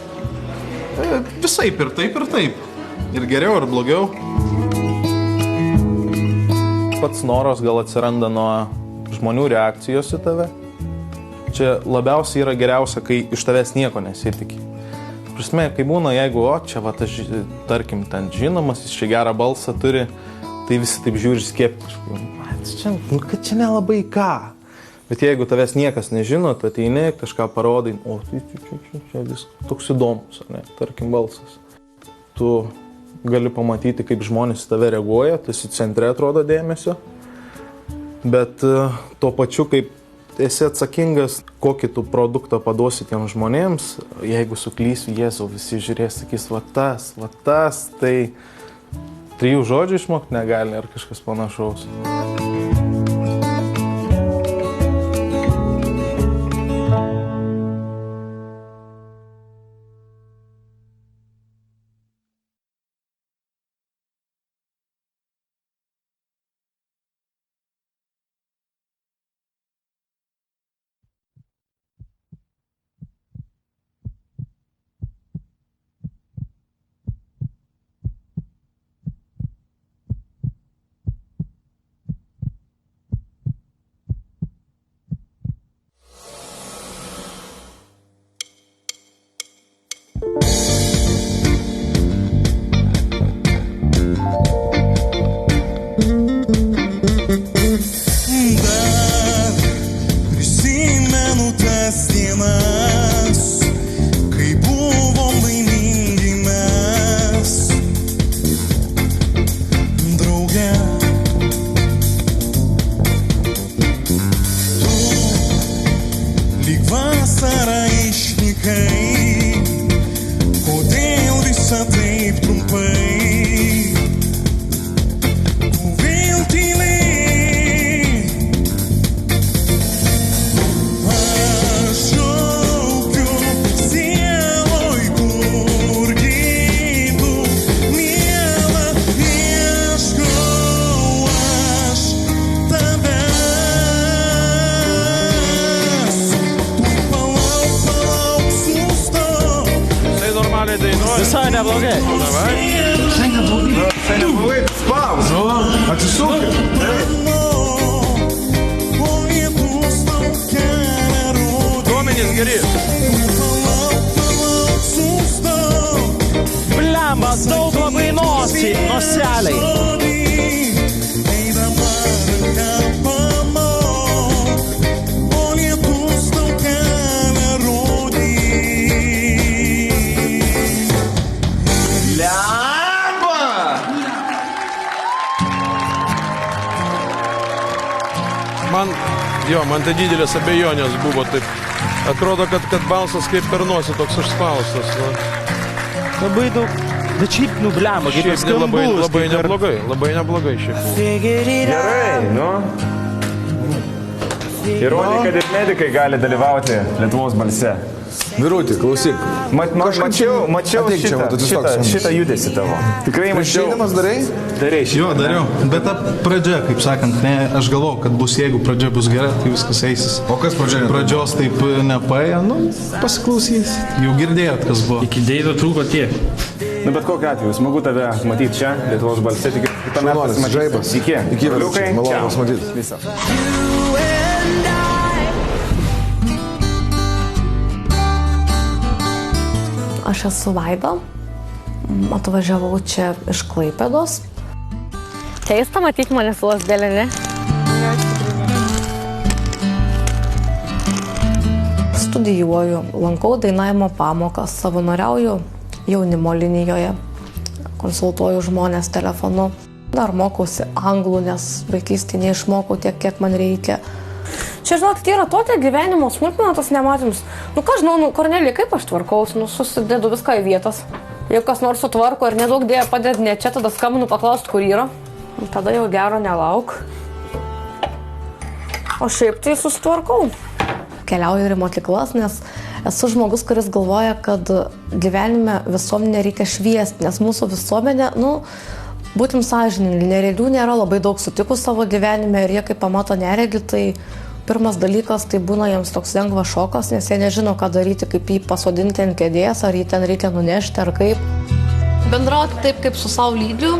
W: Visaip ir taip, ir taip. Ir geriau, ir blogiau.
M: Pats noras gal atsiranda nuo žmonių reakcijos į tave. Čia labiausiai yra geriausia, kai iš tavęs nieko nesitikė. Prasme, kai būna, jeigu, čia va, tarkim, ten žinomas, jis čia gerą balsą turi, tai visi taip žiūri skeptiškai. Kad čia nelabai ką. Bet jeigu tavęs niekas nežino, tu ateini, kažką parodai, čia vis toks įdomus, ne, tarkim, balsas. Tu gali pamatyti, kaip žmonės tave reaguoja, tu esi centre atrodo dėmesio, bet tuo pačiu, kaip esi atsakingas, kokį tu produktą paduosi tiems žmonėms, jeigu suklysiu, Jėzau, visi žiūrės, sakys, va tas, tai 3 žodžių išmokti negali ar kažkas panašaus.
G: Visai neblogai.
H: Davai.
F: Visai neblogai.
X: Visai neblogai, spaus.
F: Atsisuk.
H: Duomenys geri.
G: Blemba, daug labai noseliai.
H: Man tai didelės abejonės buvo taip. Atrodo, kad balsas kaip per nosį toks užspaustas.
G: Labai daug. Bet šiaip, blemba, gerai skambus.
H: Labai neblogai šiaip.
X: Gerai, nu. Įrodė, kad ir medikai gali dalyvauti Lietuvos balse.
F: Virutį, klausyk.
X: Mačiau šitą judesį tavo. Tikrai mačiau.
F: Išeidamas darai?
X: Darai šitą.
M: Jo, dariau. Bet ta pradžia, kaip sakant, ne, aš galvau, kad bus, jeigu pradžia bus gera, tai viskas eisis.
F: O kas pradžia?
M: Pradžios taip nepaėjo, pasiklausys. Jau girdėjot, kas buvo.
K: Iki Deido trūko tiek.
X: Nu, bet kokiu atveju, smagu tave matyti čia, Lietuvos balse, tik kitame pasimatysime. Iki, vėliukai.
F: Malonu matyti.
X: Visą.
Q: Aš esu Vaida, atvažiavau čia iš Klaipėdos. Keista matyti mane su Lazdėle, ne? Studijuoju, lankau dainavimo pamokas, savanoriauju jaunimo linijoje, konsultuoju žmonės telefonu. Dar mokausi anglų, nes vaikystėje neišmokau tiek, kiek man reikia. Čia, žinok, tai yra tokia gyvenimo smulkmena, tas nematymus. Ką žinau, Kornelija, kaip aš tvarkaus, susidedu viską į vietas. Jeigu kas nors sutvarko ir nedaug dėja padėti ne čia, tada skambinu paklausti, kur yra. Tada jau gero nelauk. O šiaip tai susitvarkau. Keliauju ir į mokyklas, nes esu žmogus, kuris galvoja, kad gyvenime visuomenė reikia šviesti, nes mūsų visuomenė, būtim sąžiningi, neregių nėra labai daug sutikus savo gyvenime ir jie kaip pamato neregį, tai pirmas dalykas, tai būna jiems toks lengvas šokas, nes jie nežino, ką daryti, kaip jį pasodinti ant kėdės, ar jį ten reikia nunešti, ar kaip. Bendrauti taip, kaip su savo lygiu,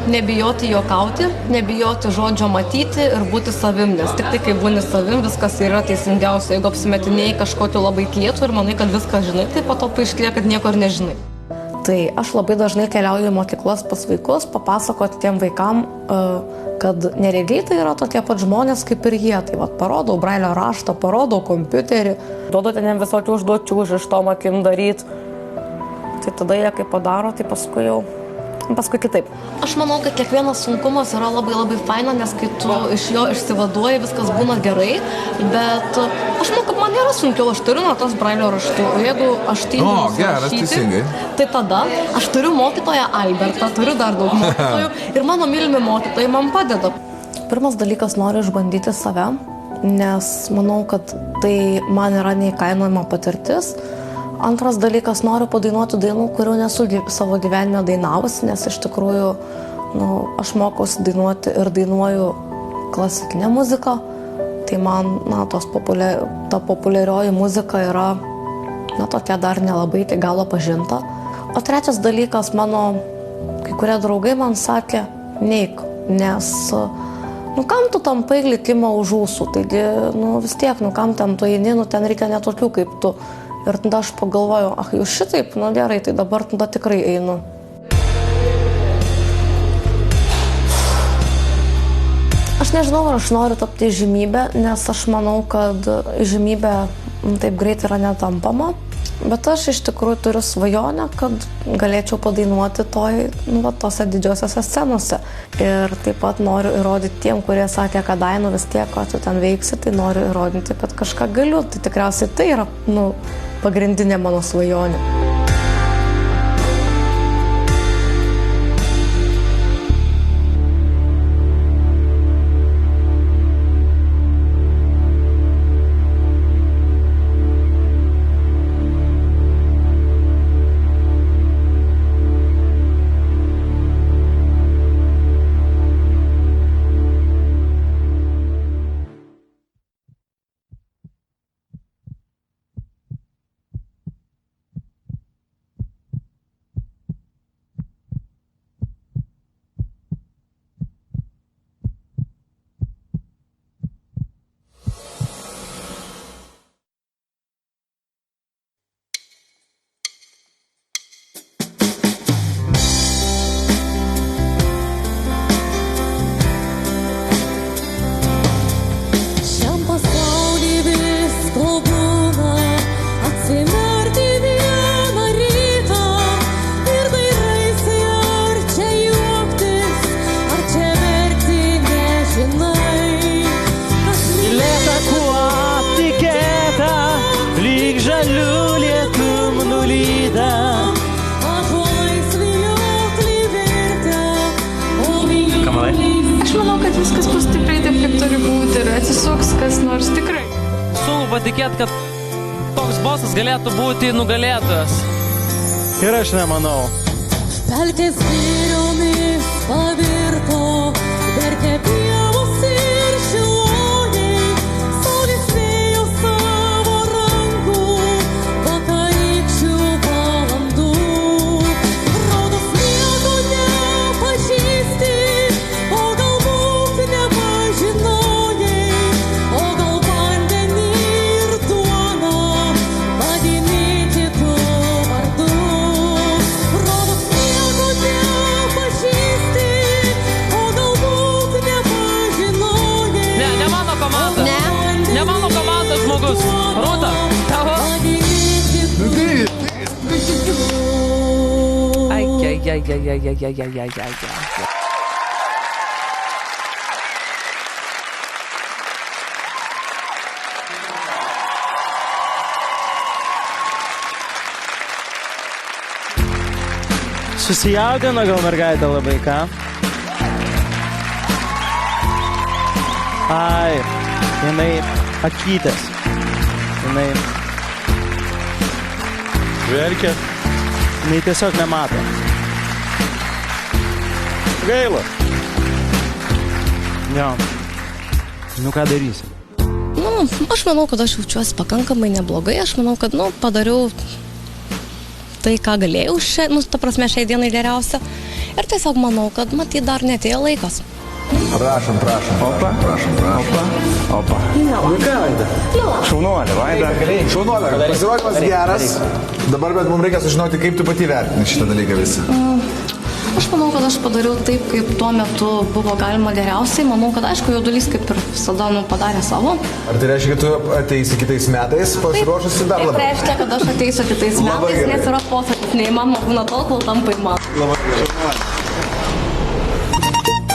Q: nebijoti juokauti, nebijoti žodžio matyti ir būti savim, nes tik tai, kai būni savim, viskas yra teisingiausia. Jeigu apsimetinėjai kažkokiu labai kietu ir manai, kad viską žinai, tai po to paaiškėja, kad nieko ir nežinai. Tai aš labai dažnai keliauju į mokyklas pas vaikus, papasakoti tiem vaikam, kad neregiai tai yra tokie pat žmonės kaip ir jie. Tai parodau brailio raštą, parodau kompiuterį, duodu ten jiem visokių užduočių iš tom akim daryti. Tai tada jie kaip padaro, tai paskui kitaip. Aš manau, kad kiekvienas sunkumas yra labai labai faina, nes kai tu iš jo išsivaduoji, viskas būna gerai, bet aš manau, kad man nėra sunkiau, aš turiu natas brailio raštų, o jeigu aš rašyti, tai tada aš turiu mokytoją Albertą, turiu dar daug mokytojų ir mano mylimi mokytojai man padeda. Pirmas dalykas, noriu išbandyti save, nes manau, kad tai man yra neįkainojama patirtis. Antras dalykas, noriu padainuoti dainų, kurių nesu savo gyvenime dainavusi, nes iš tikrųjų aš mokausi dainuoti ir dainuoju klasikinę muziką. Tai man ta populiarioji muzika yra tokia dar nelabai iki galo pažinta. O trečias dalykas, mano kai kurie draugai man sakė, neik, nes kam tu tampai likimą už ūsų, taigi vis tiek, kam ten tu eini, ten reikia ne tokių kaip tu. Ir tada aš pagalvojau, jūs šitaip, gerai, tai dabar tada tikrai einu. Aš nežinau, ar aš noriu tapti įžymybę, nes aš manau, kad įžymybė taip greit yra netampama. Bet aš iš tikrųjų turiu svajonę, kad galėčiau padainuoti tose didžiosiose scenose. Ir taip pat noriu įrodyti tiem, kurie sakė, kad Daina vis tiek, ko tu ten veiksi, tai noriu įrodyti, kad kažką galiu. Tai tikriausiai tai yra pagrindinė mano svajonė.
U: aš manau, kad viskas bus tikrai taip, kaip turi būti ir atsisuks kas nors tikrai.
J: Sunku patikėti, kad toks bosas galėtų būti nugalėtojas.
G: Ir aš nemanau.
D: Pelkės giriomis pavirto, verkė pievos ir šiloniai, saulės vėjo savo rankų, vakarykščių valandų. Rodos nieko nepažįsti, o galbūt nepažinojai, o gal vandenį ir duoną vadini kitų vardų. Rodos nieko nepažįsti, o galbūt nepažinojai.
J: Ne mano komanda. Ne mano komanda žmogus. Rūta, tavo. Ai.
G: Susijaudino gal mergaitė labai, ką? Ai, jinai akytės. Jinai
H: Verkia.
G: Jinai tiesiog nemato. Gaila. Jo. Nu ką darysi?
B: Aš manau, kad aš jaučiuosi pakankamai neblogai. Aš manau, kad, padariau tai, ką galėjau, ta prasme, šiai dienai geriausia. Ir tiesiog manau, kad matyt dar netėjo laikas.
F: Prašom. Opa. Nu ką, Vaida? Šaunuolė, Vaida. Šaunuolė, pasirodymas geras. Dabar, bet mums reikia sužinoti, kaip tu pati vertini šitą dalyką visą.
B: Aš manau, kad aš padariau taip, kaip tuo metu buvo galima geriausiai. Manau, kad aišku, jaudulys kaip ir visada padarė savo.
F: Ar tai reiškia, kad tu ateisi kitais metais, pasiruošusi dar labiau?
B: Tai reiškia, kad aš ateisiu kitais metais, nes yra posakis, neįmanoma būna tol, kol tampa įmanoma.
F: Labai gerai.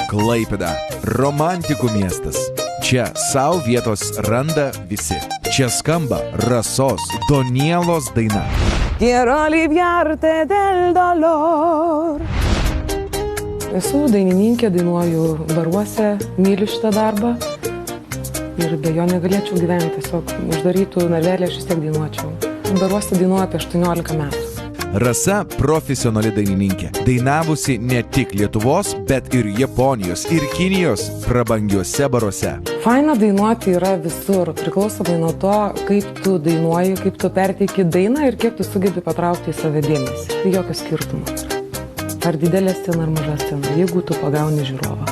L: Klaipėda – romantikų miestas. Čia savo vietos randa visi. Čia skamba Rasos Donielos daina.
Q: Quiero aliviarte del dolor. Esu dainininkė, dainuoju baruose, myliu šitą darbą ir be jo negalėčiau gyventi, tiesiog uždarytų narvelį aš vis tiek dainuočiau. Baruose dainuoju apie 18 metų.
L: Rasa profesionali dainininkė, dainavusi ne tik Lietuvos, bet ir Japonijos ir Kinijos prabangiuose baruose.
Q: Faina dainuoti yra visur, priklausomai nuo to, kaip tu dainuoji, kaip tu perteiki dainą ir kiek tu sugebi patraukti į save dėmesį. Tai jokio skirtumo yra. Ar didelė scena, ar maža scena, jeigu tu pagauni žiūrovą.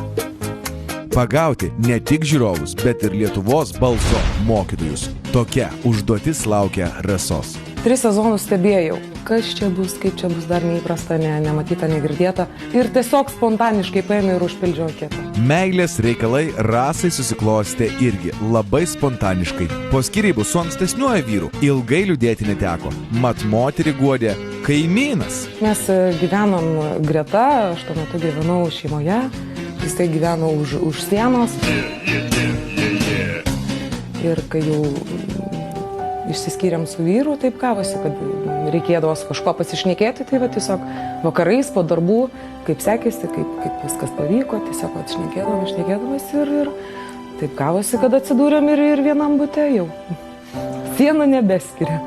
L: Pagauti ne tik žiūrovus, bet ir Lietuvos balso mokytojus. Tokia užduotis laukia Rasos.
Q: 3 sezonus stebėjau, kas čia bus, kaip čia bus, dar neįprasta, nematyta, negirdėta. Ir tiesiog spontaniškai paėmė ir užpildžiau anketą.
L: Meilės reikalai Rasai susiklostė irgi labai spontaniškai. Po skyrybų su ankstesniuoju vyru ilgai liūdėti neteko. Mat moterį guodė kaimynas.
Q: Mes gyvenom greta, aš tuo metu gyvenau šeimoje, jisai gyveno už sienos. Ir kai jau išsiskyrėm su vyru, taip gavosi, kad reikėdavo su kažkuo pasišnekėti, tai va tiesiog vakarais po darbų, kaip sekėsi, kaip viskas pavyko, tiesiog šnekėdamas ir taip gavosi, kad atsidūrėm ir vienam bute jau. Sienų nebeskiria.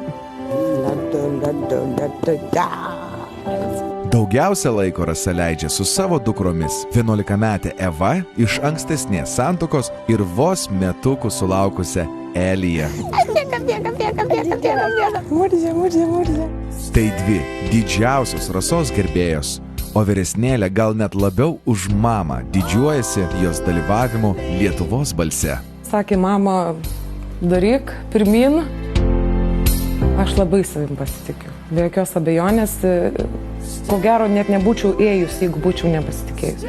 L: Daugiausia laiko Rasa leidžia su savo dukromis. 11-metė Eva iš ankstesnės santuokos ir vos metukų sulaukusią Eliją.
Q: Murzė.
L: Tai 2 didžiausios Rasos gerbėjos, o vyresnėlė gal net labiau už mamą didžiuojasi jos dalyvavimu Lietuvos balse.
Q: Sakė, mama, daryk, pirmin. Aš labai savim pasitikiu. Be jokios abejonės, ko gero net nebūčiau ėjus, jeigu būčiau nepasitikėjus.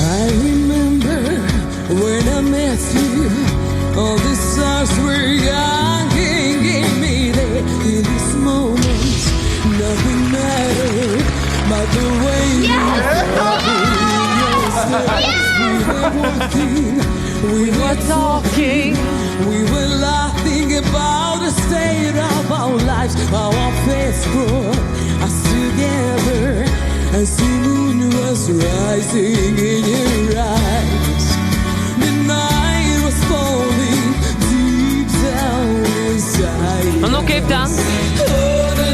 D: I remember All the stars were yanking me there. In this moment, nothing mattered but the way you felt we were talking, we were laughing about the state of our lives, how our fates brought us together as the moon was rising in your eyes. The night was falling deep down inside.
J: Manau, kaip ten?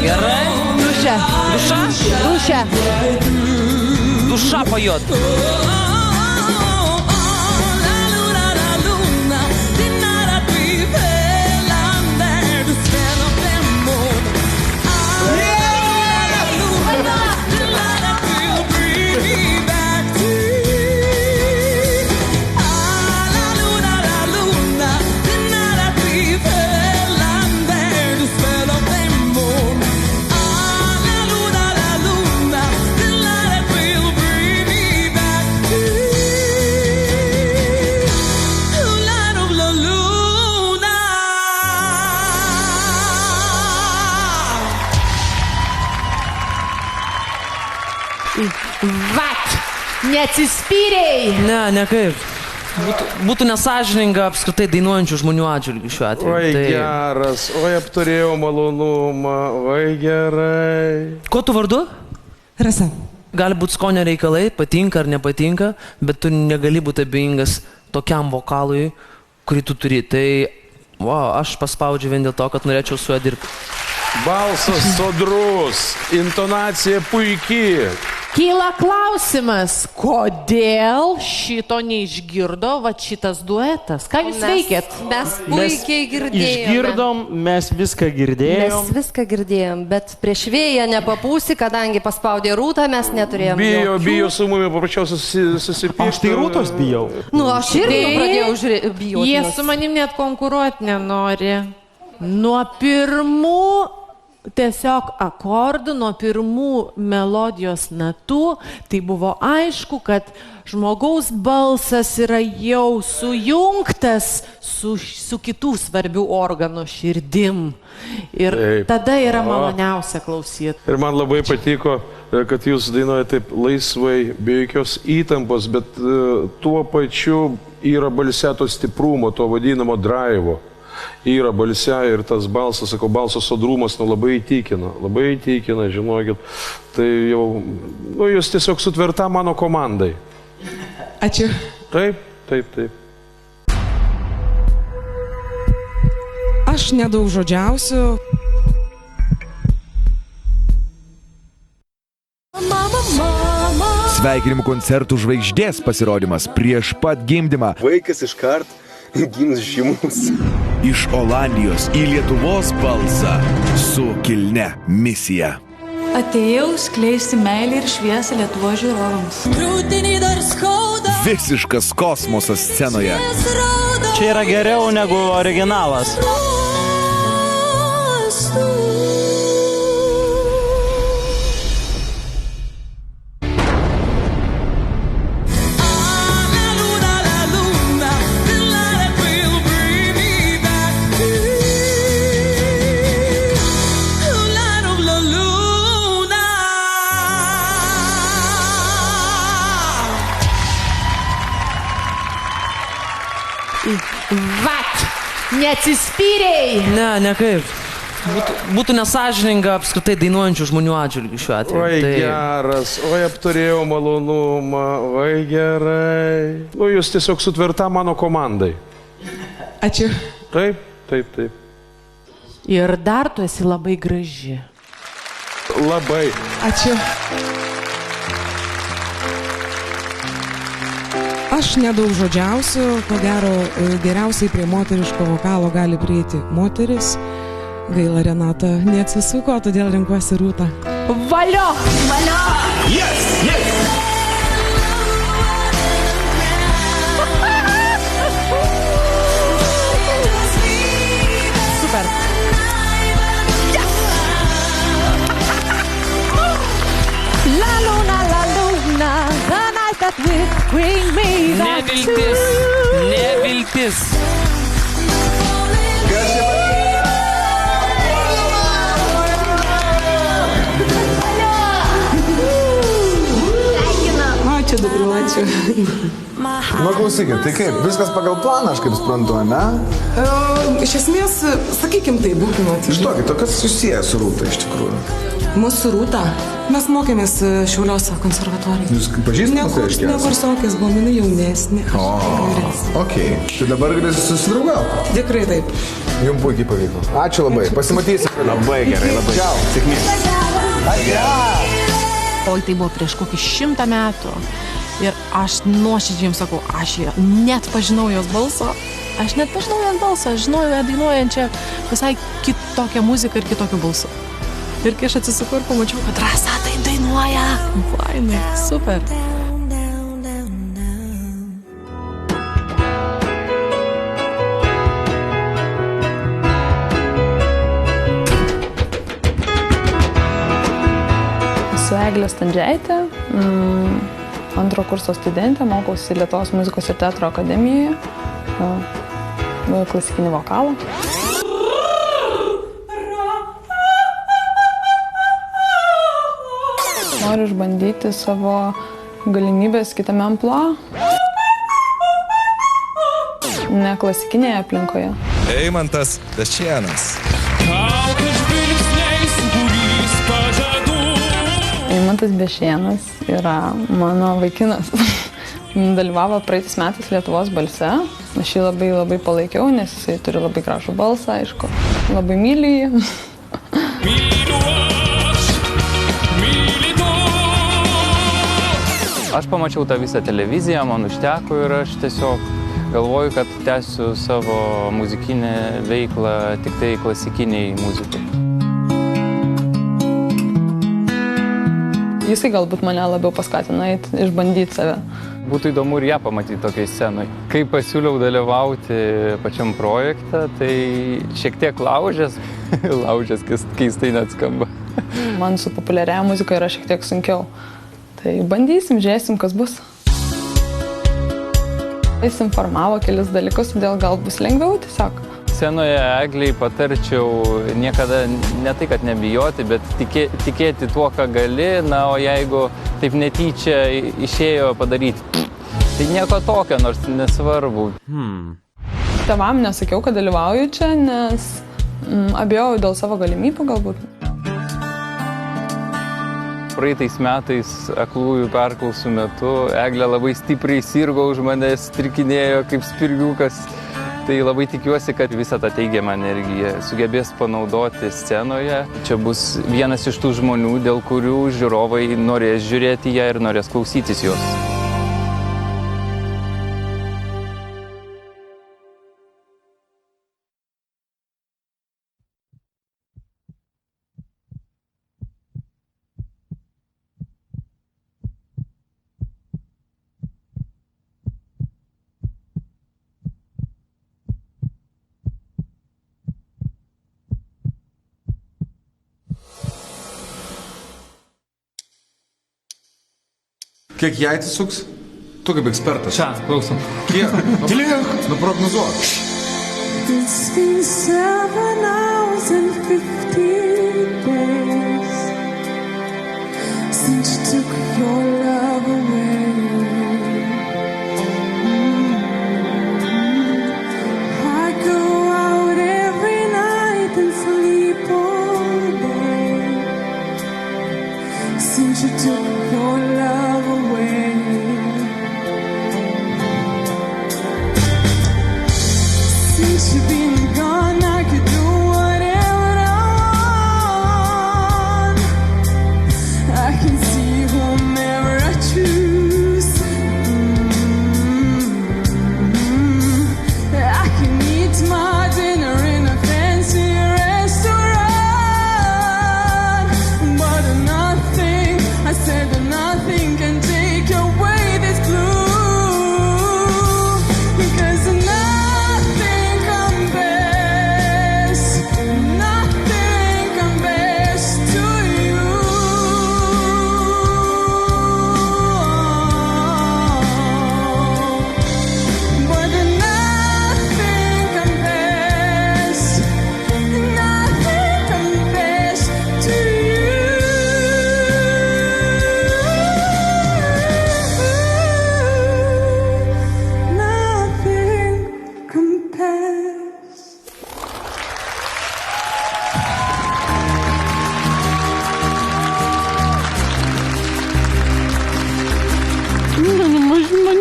J: Gerai.
I: Duše.
J: Duša?
I: Duše.
J: Duša pajot.
I: Vat! Neatsispyrėjai!
J: Ne kaip. Būtų nesažininga apskritai dainuojančių žmonių atžvilgių šiuo atveju.
H: Oi geras, oi apturėjau malonumą, oi gerai.
J: Kuo tu vardu?
N: Rasa.
J: Gali būti skonio reikalai, patinka ar nepatinka, bet tu negali būti abejingas tokiam vokalui, kurį tu turi. Tai, aš paspaudžiu vien dėl to, kad norėčiau su juo dirbti.
H: Balsas sodrus, intonacija puikiai.
I: Kyla klausimas, kodėl šito neišgirdo va šitas duetas? Ką jūs veikėt?
C: Mes puikiai girdėjome.
G: Išgirdom, mes viską girdėjom.
C: Mes viską girdėjom, bet prieš vėją nepapūsi, kadangi paspaudė Rūtą, mes neturėjom.
H: Bijo su mumi, paprašiau susipykti.
G: Aš tai Rūtos bijau.
C: Nu, aš irgi pradėjau bijoti.
I: Jie su manim net konkuruoti nenori. Nuo pirmų tiesiog akordų, nuo pirmų melodijos natų, tai buvo aišku, kad žmogaus balsas yra jau sujungtas su kitų svarbių organų širdim. Ir tada yra maloniausia klausyti.
H: Ir man labai patiko, kad jūs dainuojate taip laisvai, be jokios įtampos, bet tuo pačiu yra balseto stiprumo, to vadinamo drivo. Yra balse ir tas balsas, sakau, balso sodrumas labai įtikina, žinokit. Tai jau, jūs tiesiog sutverta mano komandai.
N: Ačiū.
H: Taip.
N: Aš nedaug žodžiausiu.
L: Sveikinimų koncertų žvaigždės pasirodymas prieš pat gimdymą.
P: Vaikas iškart gims žymus.
L: Iš Olandijos į Lietuvos balsą su kilnia misija.
U: Atėjau skleisti meilę ir šviesą Lietuvos žiūrovams.
L: Visiškas kosmosas scenoje.
G: Čia yra geriau negu originalas.
I: Vat! Neatsispyrėjai!
J: Ne kaip. Būtų nesažininga apskritai dainuojančių žmonių atžvilgių šiuo atveju.
H: Oi geras, oi apturėjau malonumą, oi gerai. Jūs tiesiog sutverta mano komandai.
N: Ačiū.
H: Taip.
I: Ir dar tu esi labai graži.
H: Labai.
N: Ačiū. Aš nedaug žodžiausiu, ko gero geriausiai prie moteriško vokalo gali prieiti moteris. Gaila, Renata neatsisuko, todėl renkuosi Rūtą.
I: Valio! Valio!
P: Yes!
I: Super! La luna, the night that will bring me back
J: Neviltis.
N: Ačiū, daugiau, ačiū.
F: Nu, klausykit, tai kaip, viskas pagal planą, aš kaip suprantu, ne?
N: Iš esmės, sakykim tai, būkime atsiprašau.
F: Išduokit, o kas susijęs su Rūta iš tikrųjų?
N: Mūsų Rūta, mes mokėmės Šiauliuose konservatorijoje.
F: Jūs pažįstamas, tai reiškia?
N: Ne kursokės, buvom jinai jaunesnė.
F: O, okei. Tai dabar galėsi susidraugauti?
N: Tikrai taip.
F: Jums puikiai pavyko. Ačiū labai, pasimatysim.
K: Labai gerai, labai.
F: Čiau.
K: Sėkmės.
I: Oi, tai buvo prieš kokį 100 metų. Ir aš nuoširdžiai jums sakau, aš net pažinau jos balsą. Aš žinojau ją dainuojančią visai kitokią muziką ir kitokiu balsu. Ir kai aš atsisukau ir pamačiau, kad Rasa tai dainuoja. Fainai, super.
U: Esu Eglė Standžiaitė, antro kurso studentė, mokausi Lietuvos muzikos ir teatro akademijoje, klasikinį vokalą. Noriu išbandyti savo galimybės kitame amplua, ne klasikinėje aplinkoje.
L: Eimantas Bešėnas.
U: Eimantas Bešėnas yra mano vaikinas. Dalyvavo praeitais metais Lietuvos balse. Aš jį labai palaikiau, nes jisai turi labai gražų balsą, aišku. Labai myliu jį.
O: Aš pamačiau tą visą televiziją, man užteko ir aš tiesiog galvoju, kad tęsiu savo muzikinę veiklą tik tai klasikiniai muzikai.
U: Jisai galbūt mane labiau paskatina išbandyti save.
O: Būtų įdomu ir ją pamatyti tokiai scenai. Kai pasiūliau dalyvauti pačiam projekte, tai šiek tiek laužęs, keistai net skamba.
U: Man su populiaria muzika yra šiek tiek sunkiau. Tai bandysim, žiūrėsim, kas bus. Jis informavo kelis dalykus, todėl gal bus lengviau tiesiog.
O: Scenoje Egliai patarčiau niekada ne tai, kad nebijoti, bet tikėti tuo, ką gali, na, o jeigu taip netyčia išėjo padaryti, tai nieko tokio, nors nesvarbu.
U: Tėvam nesakiau, kad dalyvauju čia, nes abejojau dėl savo galimybių galbūt.
O: Praeitais metais aklųjų perklausų metu Eglė labai stipriai sirgo už mane, strikinėjo kaip spirgiukas. Tai labai tikiuosi, kad visą tą teigiamą energiją sugebės panaudoti scenoje. Čia bus vienas iš tų žmonių, dėl kurių žiūrovai norės žiūrėti ją ir norės klausytis jos.
F: Kiek jai atsisuks? Tu kaip ekspertas.
O: Čia, klausom.
F: Kiek? Tylėk! Nuprognozuok.
D: It's been 7 hours and 50 days since you took your love away. I go out every night and sleep all day since you took your love away. Since you've been gone, I could do whatever I want. I can see whomever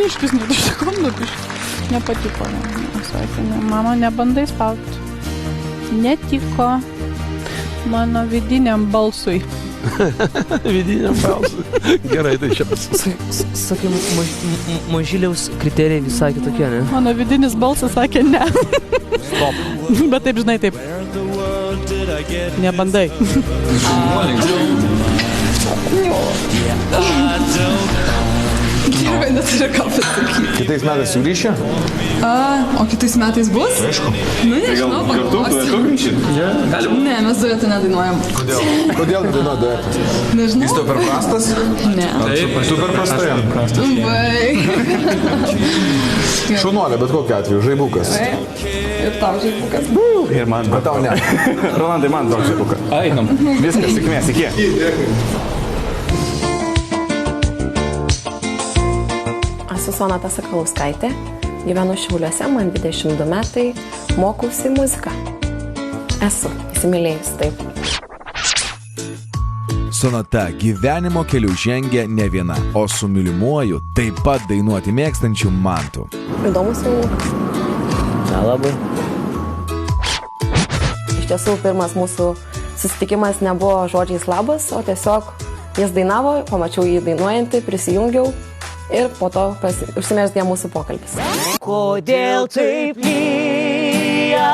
R: biškis, 2 sekundų biškis. Nepatiko, sakė, mama, nebandai spausti. Netiko mano vidiniam balsui.
H: Vidiniam balsui. Gerai, tai čia
J: Sakai, mažyliaus kriterijai visai kitokie, ne?
R: Mano vidinis balsas sakė ne.
J: Stop.
R: Bet taip, žinai, taip. Nebandai.
S: Gerai, neturiu ką pasakyti.
F: Kitais metais sugrįši?
S: O kitais metais bus?
F: Aišku.
S: Nu, nežinau, pagalvosiu. Ne, mes duetu nedainuojam.
F: Kodėl nedainuoja duetas?
S: Nežinau.
F: Jis tau per prastas?
S: Ne.
F: Tu per prastai jam. Šaunuolė, bet kokiu atveju, žaibukas.
S: Ir tau žaibukas.
F: Ir man. Bet tau ne.
K: Rolandai, man daug žaibuką.
S: Einam.
K: Viskas, sėkmės, iki.
T: Esu Sonata Sakalauskaitė, gyvenu Šiauliuose, man 22 metai, mokausi muziką. Esu įsimylėjus, taip.
L: Sonata gyvenimo keliu žengia ne viena, o su mylimuoju taip pat dainuoti mėgstančiu Mantu.
T: Įdomus jaunukas.
J: Nelabai.
T: Iš tiesų, pirmas mūsų susitikimas nebuvo žodžiais labas, o tiesiog jis dainavo, pamačiau jį dainuojantį, prisijungiau. Ir po to užsimezgė mūsų pokalbis.
V: Kodėl taip lyja,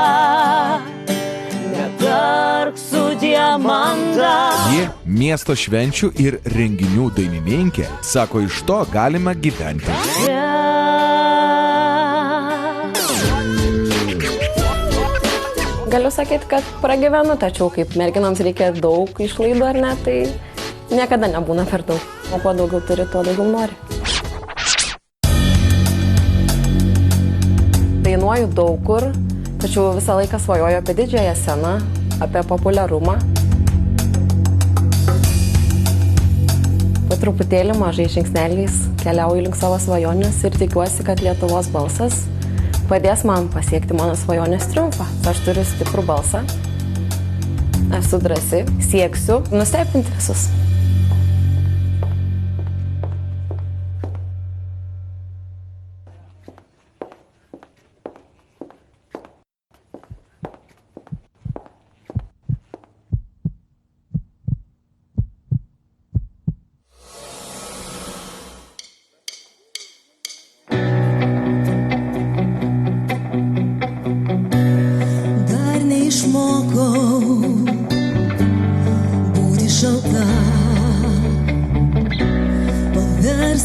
V: netark su diamantą.
L: Ji miesto švenčių ir renginių dainininkė, sako, iš to galima gyventi.
T: Galiu sakyti, kad pragyvenu, tačiau kaip merginams reikia daug išlaidų ar ne, tai niekada nebūna per daug. O kuo daugiau turi, tuo daugiau nori. Dainuoju daug kur, tačiau visą laiką svajoju apie didžiąją sceną, apie populiarumą. Po truputėlį mažais žingsneliais keliauju link savo svajonės ir tikiuosi, kad Lietuvos balsas padės man pasiekti mano svajonės triumfą. Aš turiu stiprų balsą, esu drąsi, sieksiu nustebinti visus.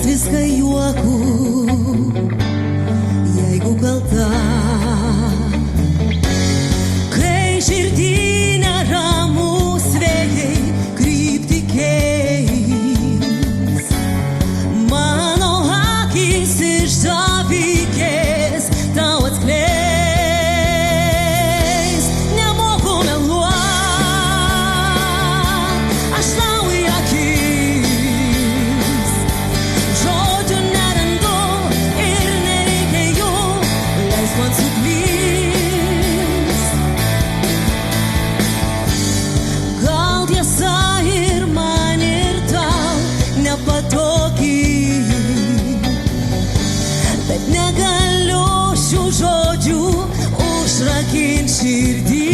D: Viską juoku, jeigu kalta. Kai širdį neramus vėjai kryptį keis, mano akis išdavikės tau atskleis. Nemoku meluot, aš tau į akis. Žodžių nerandu ir nereikia jų, leis man suklyst. Gal tiesa ir man ir tau nepatogi, bet negaliu šių žodžių užrakinti širdį.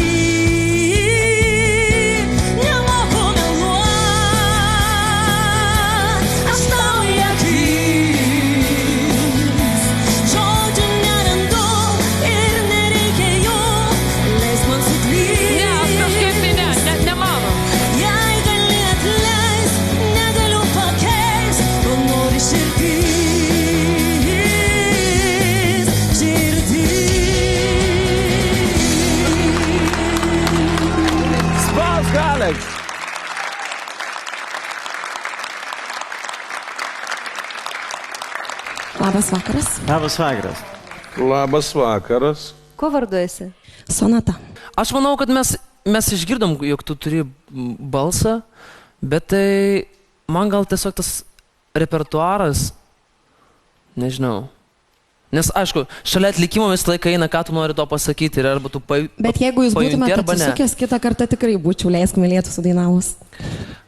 D: Nemoku meluot, aš tau į akis. Žodžių nerandu ir nereikia jų, leis man suklyst.
I: Ne, aš kažkaip nemano.
D: Jei gali atleist, negaliu pakeist, ko nori širdis,
G: Spausk, Alex!
T: Labas vakaras.
G: Labas vakaras.
H: Labas vakaras.
C: Kuo vardu esi?
T: Sonata.
J: Aš manau, kad mes išgirdom, jog tu turi balsą, bet tai man gal tiesiog tas repertuaras, nežinau. Nes, aišku, šalia atlikimo visą laiką eina, ką tu nori to pasakyti ir arba tu
T: Bet jeigu jūs būtumėte
J: arba ne.
T: atsisukęs, kitą kartą tikrai būčiau leisk mylėti sudainavus.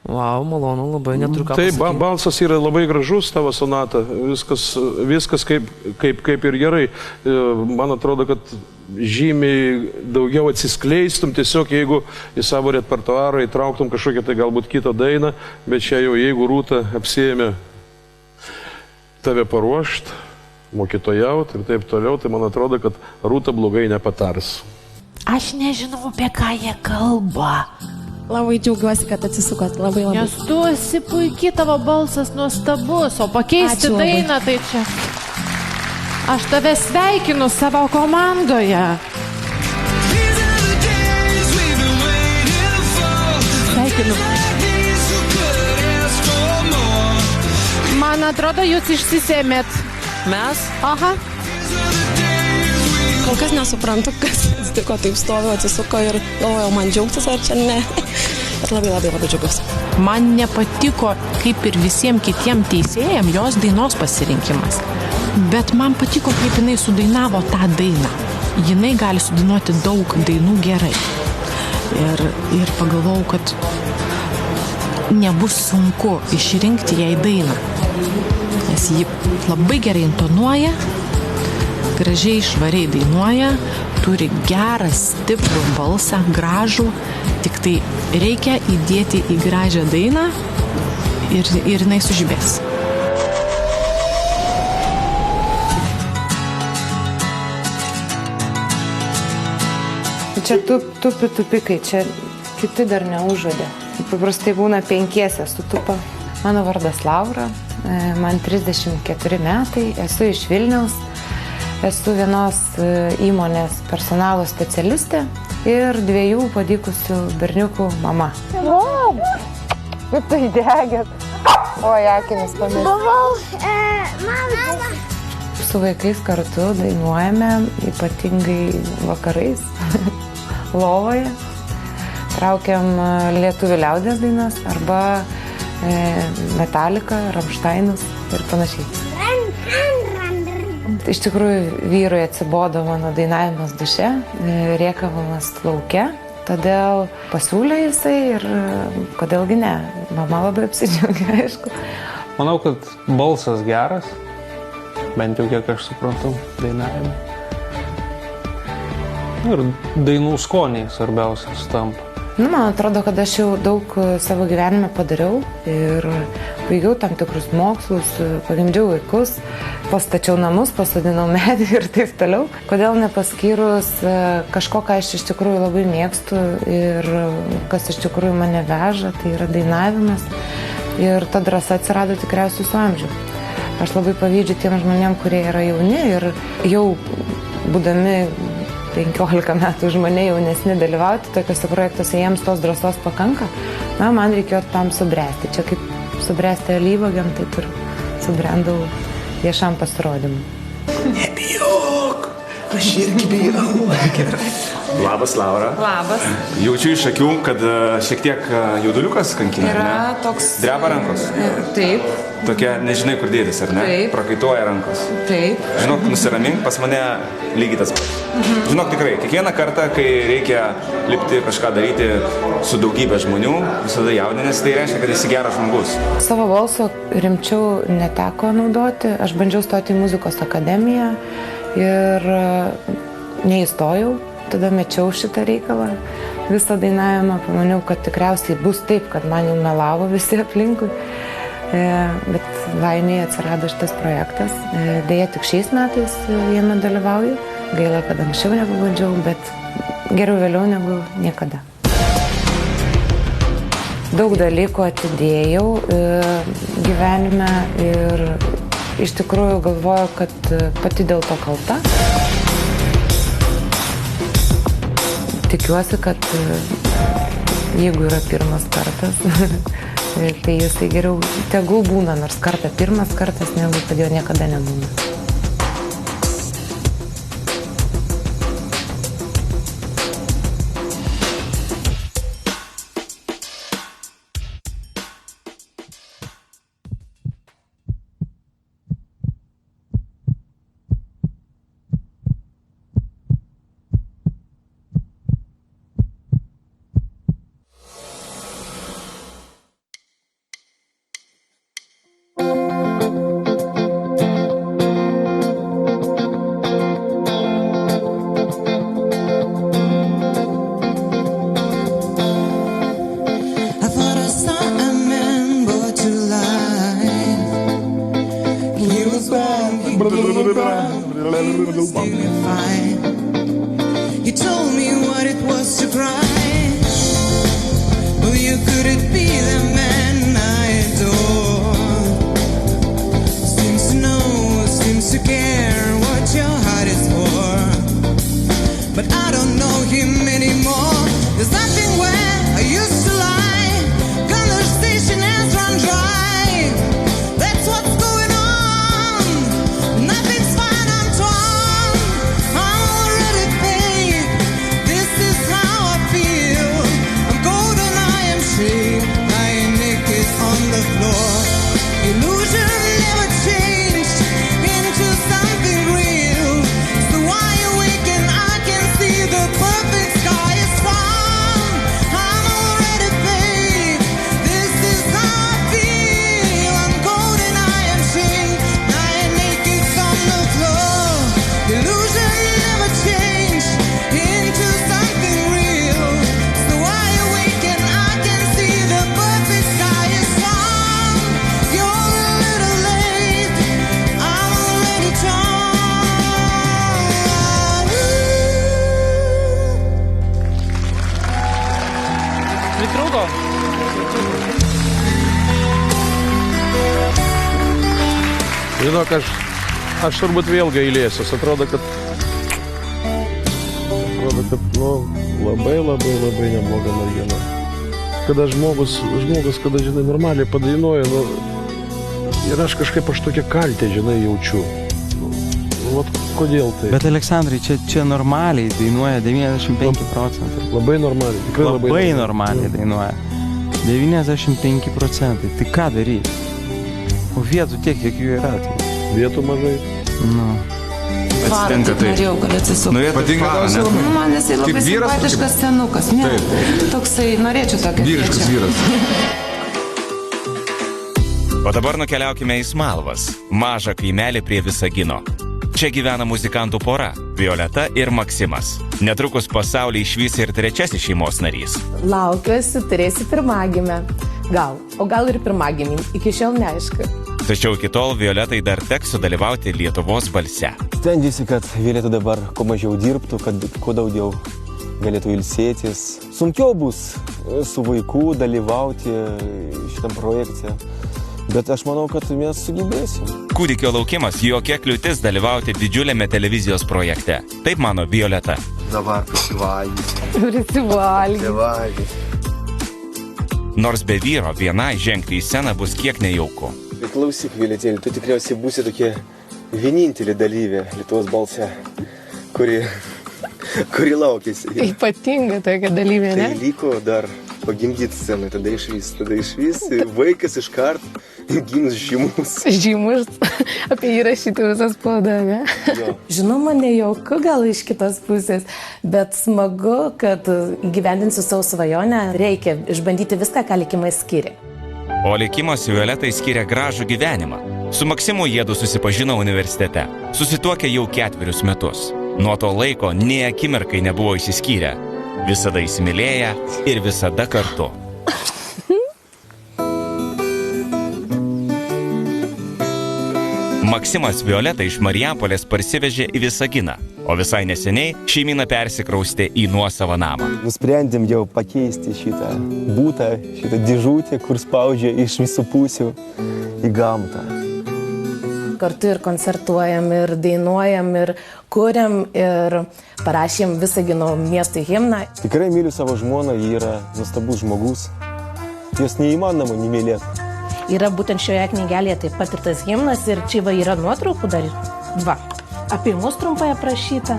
J: Vau, malonu, labai neturiu ką
H: Tai
J: pasakyti.
H: balsas yra labai gražus tavo sonata, viskas kaip ir gerai. Man atrodo, kad žymiai daugiau atsiskleistum tiesiog, jeigu į savo repertuarą įtrauktum kažkokią tai galbūt kitą dainą, bet čia jau jeigu Rūta apsiėmė tave paruošt, mokytojaut ir taip toliau, tai man atrodo, kad Rūta blogai nepatars.
I: Aš nežinau, apie ką jie kalba.
T: Labai džiaugiuosi, kad atsisukot, labai.
I: Nes tu esi puikiai, tavo balsas nuostabus, o pakeisti
T: Ačiū labai.
I: dainą tai čia. Aš tave sveikinu savo komandoje. Sveikinu. Man atrodo, jūs išsisėmėt.
J: Mes?
I: Aha.
B: Kol kas nesuprantu, kas atsitiko, taip stoviu, atsisuko ir galvojau, man džiaugtis ar čia ne. Bet labai džiaugiuosi.
I: Man nepatiko, kaip ir visiems kitiems teisėjams, jos dainos pasirinkimas. Bet man patiko, kaip jinai sudainavo tą dainą. Jinai gali sudainuoti daug dainų gerai. Ir pagalvojau, kad nebus sunku išrinkti jai dainą. Nes ji labai gerai intonuoja, gražiai švariai dainuoja, turi gerą, stiprų balsą, gražų, tik tai reikia įdėti į gražią dainą ir jinai sužibės.
A: Čia tupikai, čia kiti dar neužuodė. Paprastai būna 5 sutupa. Mano vardas Laura, man 34 metai, esu iš Vilniaus. Esu vienos įmonės personalo specialistė ir 2 padykusių berniukų mama. Kaip tai degėt? Oi, akinis pamėsti. Su vaikais kartu dainuojame, ypatingai vakarais, lovoje. Traukiam lietuvių liaudies dainas arba Metallica, Rammsteinus ir panašiai. Iš tikrųjų, vyrui atsibodo mano dainavimas duše, rėkavimas lauke, todėl pasiūlė jisai ir kodėlgi ne. Mama labai apsidžiaugė, aišku.
O: Manau, kad balsas geras, bent jau kiek aš suprantu dainavimą. Ir dainų skoniai svarbiausia sutampa.
A: Man atrodo, kad aš jau daug savo gyvenime padariau ir baigiau tam tikrus mokslus, pagimdžiau vaikus, pastačiau namus, pasodinau medį ir taip toliau. Kodėl nepaskyrus kažko, ką aš iš tikrųjų labai mėgstu ir kas iš tikrųjų mane veža, tai yra dainavimas. Ir ta drąsa atsirado tikriausiai su amžiu. Aš labai pavydžiu tiem žmonėm, kurie yra jauni ir jau būdami 15 metų už mane jaunesni dalyvauti tokiuose projektuose, jiems tos drąsos pakanka. Man reikėjo tam subręsti. Čia kaip subręsti alyvuogėm, taip ir subrendau viešam pasirodymui.
P: Nebijok, aš irgi bijau. Labas, Laura.
A: Labas.
P: Jaučiu iš akių, kad šiek tiek jauduliukas kankina.
A: Yra toks...
P: Dreba rankos.
A: Taip.
P: Tokia, nežinai kur dėtis, ar ne?
A: Taip.
P: Prakaituoja rankos.
A: Taip.
P: Žinok, nusiramink, pas mane lygiai tas pats. Žinok, tikrai, kiekvieną kartą, kai reikia lipti kažką daryti su daugybė žmonių, visada jaudinės, tai reiškia, kad esi geras žmogus.
A: Savo balso rimčiau neteko naudoti. Aš bandžiau stoti į muzikos akademiją ir neįstojau. Tada mečiau šitą reikalą, visą dainavimą. Pamaniau, kad tikriausiai bus taip, kad man jau melavo visi aplinkui. Bet laimėje atsirado šitas projektas. Deja, tik šiais metais jame dalyvauju. Gaila, kad anksčiau nepabandžiau, bet geriau vėliau negu niekada. Daug dalykų atidėjau gyvenime ir iš tikrųjų galvoju, kad pati dėl to kalta. Tikiuosi, kad jeigu yra pirmas kartas, tai jisai geriau tegul būna, nors kartą pirmas kartas, negu kad jo niekada nebūna.
D: You told me what it was to cry. Well, you couldn't be the man I adore. Seems to know, seems to care what your heart is for. But I don't know him anymore. There's nothing where I used to lie. Conversation has run dry. That's what's going on. Nothing's fine, I'm torn. I'm already paid. This is how I feel. I'm cold and I am shamed. I am naked on the floor. Illusion never changed into something real. So why awaken? I can see the perfect sky is found. I'm already paid. This is how I feel. I'm cold and I am shamed. I am naked on the floor. Illusion never changed into something real. So why awaken? I can see the perfect sky is found. You're a little late. I'm already torn.
J: Pritrūko.
H: Žinok, aš turbūt vėl gailėsiuos. Atrodo, kad labai nebloga mergina. Kada žmogus, kada, žinai, normaliai padainuoja, ir aš kažkaip tokią kaltę, žinai, jaučiu. Vat kodėl tai?
G: Bet Aleksandrai, čia normaliai dainuoja 95%.
H: Labai normaliai, tikrai
G: labai normaliai dainuoja. 95%. Tai ką daryti? O vietų tiek, kiek jų yra. Tai.
H: Vietų mažai.
G: Nu.
A: Atsitinka tai. Norėjau, gal atsisukti.
F: Patinka tau?
A: Man jisai labai simpatiškas senukas. Ne, toksai, norėčiau tokio.
F: Vyriškas vyras.
P: O dabar nukeliaukime į Smalvas, mažą kaimelį prie Visagino. Čia gyvena muzikantų pora – Violeta ir Maksimas. Netrukus pasaulį išvys ir trečiasis šeimos narys.
T: Laukiuosi, turėsi pirmagimę. Gal, o gal ir pirmagimį, iki šiol neaišku.
P: Tačiau iki tol Violetai dar teks sudalyvauti Lietuvos balse.
E: Stengiuosi, kad Violeta dabar kuo mažiau dirbtų, kad kuo daugiau galėtų ilsėtis. Sunkiau bus su vaiku dalyvauti šitam projekte. Bet aš manau, kad mes sugebėsim.
P: Kūdikio laukimas jokia kliūtis dalyvauti didžiuliame televizijos projekte. Taip mano Violeta.
E: Dabar prisivalgys.
T: Prisivalgys.
P: Nors be vyro vienai žengti į sceną bus kiek nejauku.
E: Klausyk, Violetėlė, tu tikriausiai būsi tokia vienintelė dalyvė Lietuvos balse, kuri laukėsi.
T: Ypatinga tokia dalyvė, ne?
E: Tai liko dar pagimdyti scenai, tada išvys, vaikas iškart gims žymus.
T: Apie jį rašyti visas spauda, ne? Žinoma, nejauku gal iš kitos pusės, bet smagu, kad įgyvendinsiu savo svajonę, reikia išbandyti viską, ką likimas skiria.
P: O likimas Violetai skiria gražų gyvenimą. Su Maksimu jiedu susipažino universitete. Susituokę jau 4 metus. Nuo to laiko nė akimirkai nebuvo išsiskyrę. Visada įsimylėję ir visada kartu. Maksimas Violetą iš Marijampolės parsivežė į Visaginą, o visai neseniai šeimyna persikraustė į nuosavą namą.
E: Nusprendėm jau pakeisti šitą būtą, šitą dėžutę, kur spaudžia iš visų pusių į gamtą.
T: Kartu ir koncertuojam, ir dainuojam, ir kuriam, ir parašėm Visagino miestui himną.
E: Tikrai myliu savo žmoną, ji yra nuostabus žmogus. Jos neįmanoma nemylėti.
T: Yra būtent šioje knygelėje taip pat ir tas himnas, ir čia va yra nuotraukų dar 2. Apie mus trumpai aprašyta.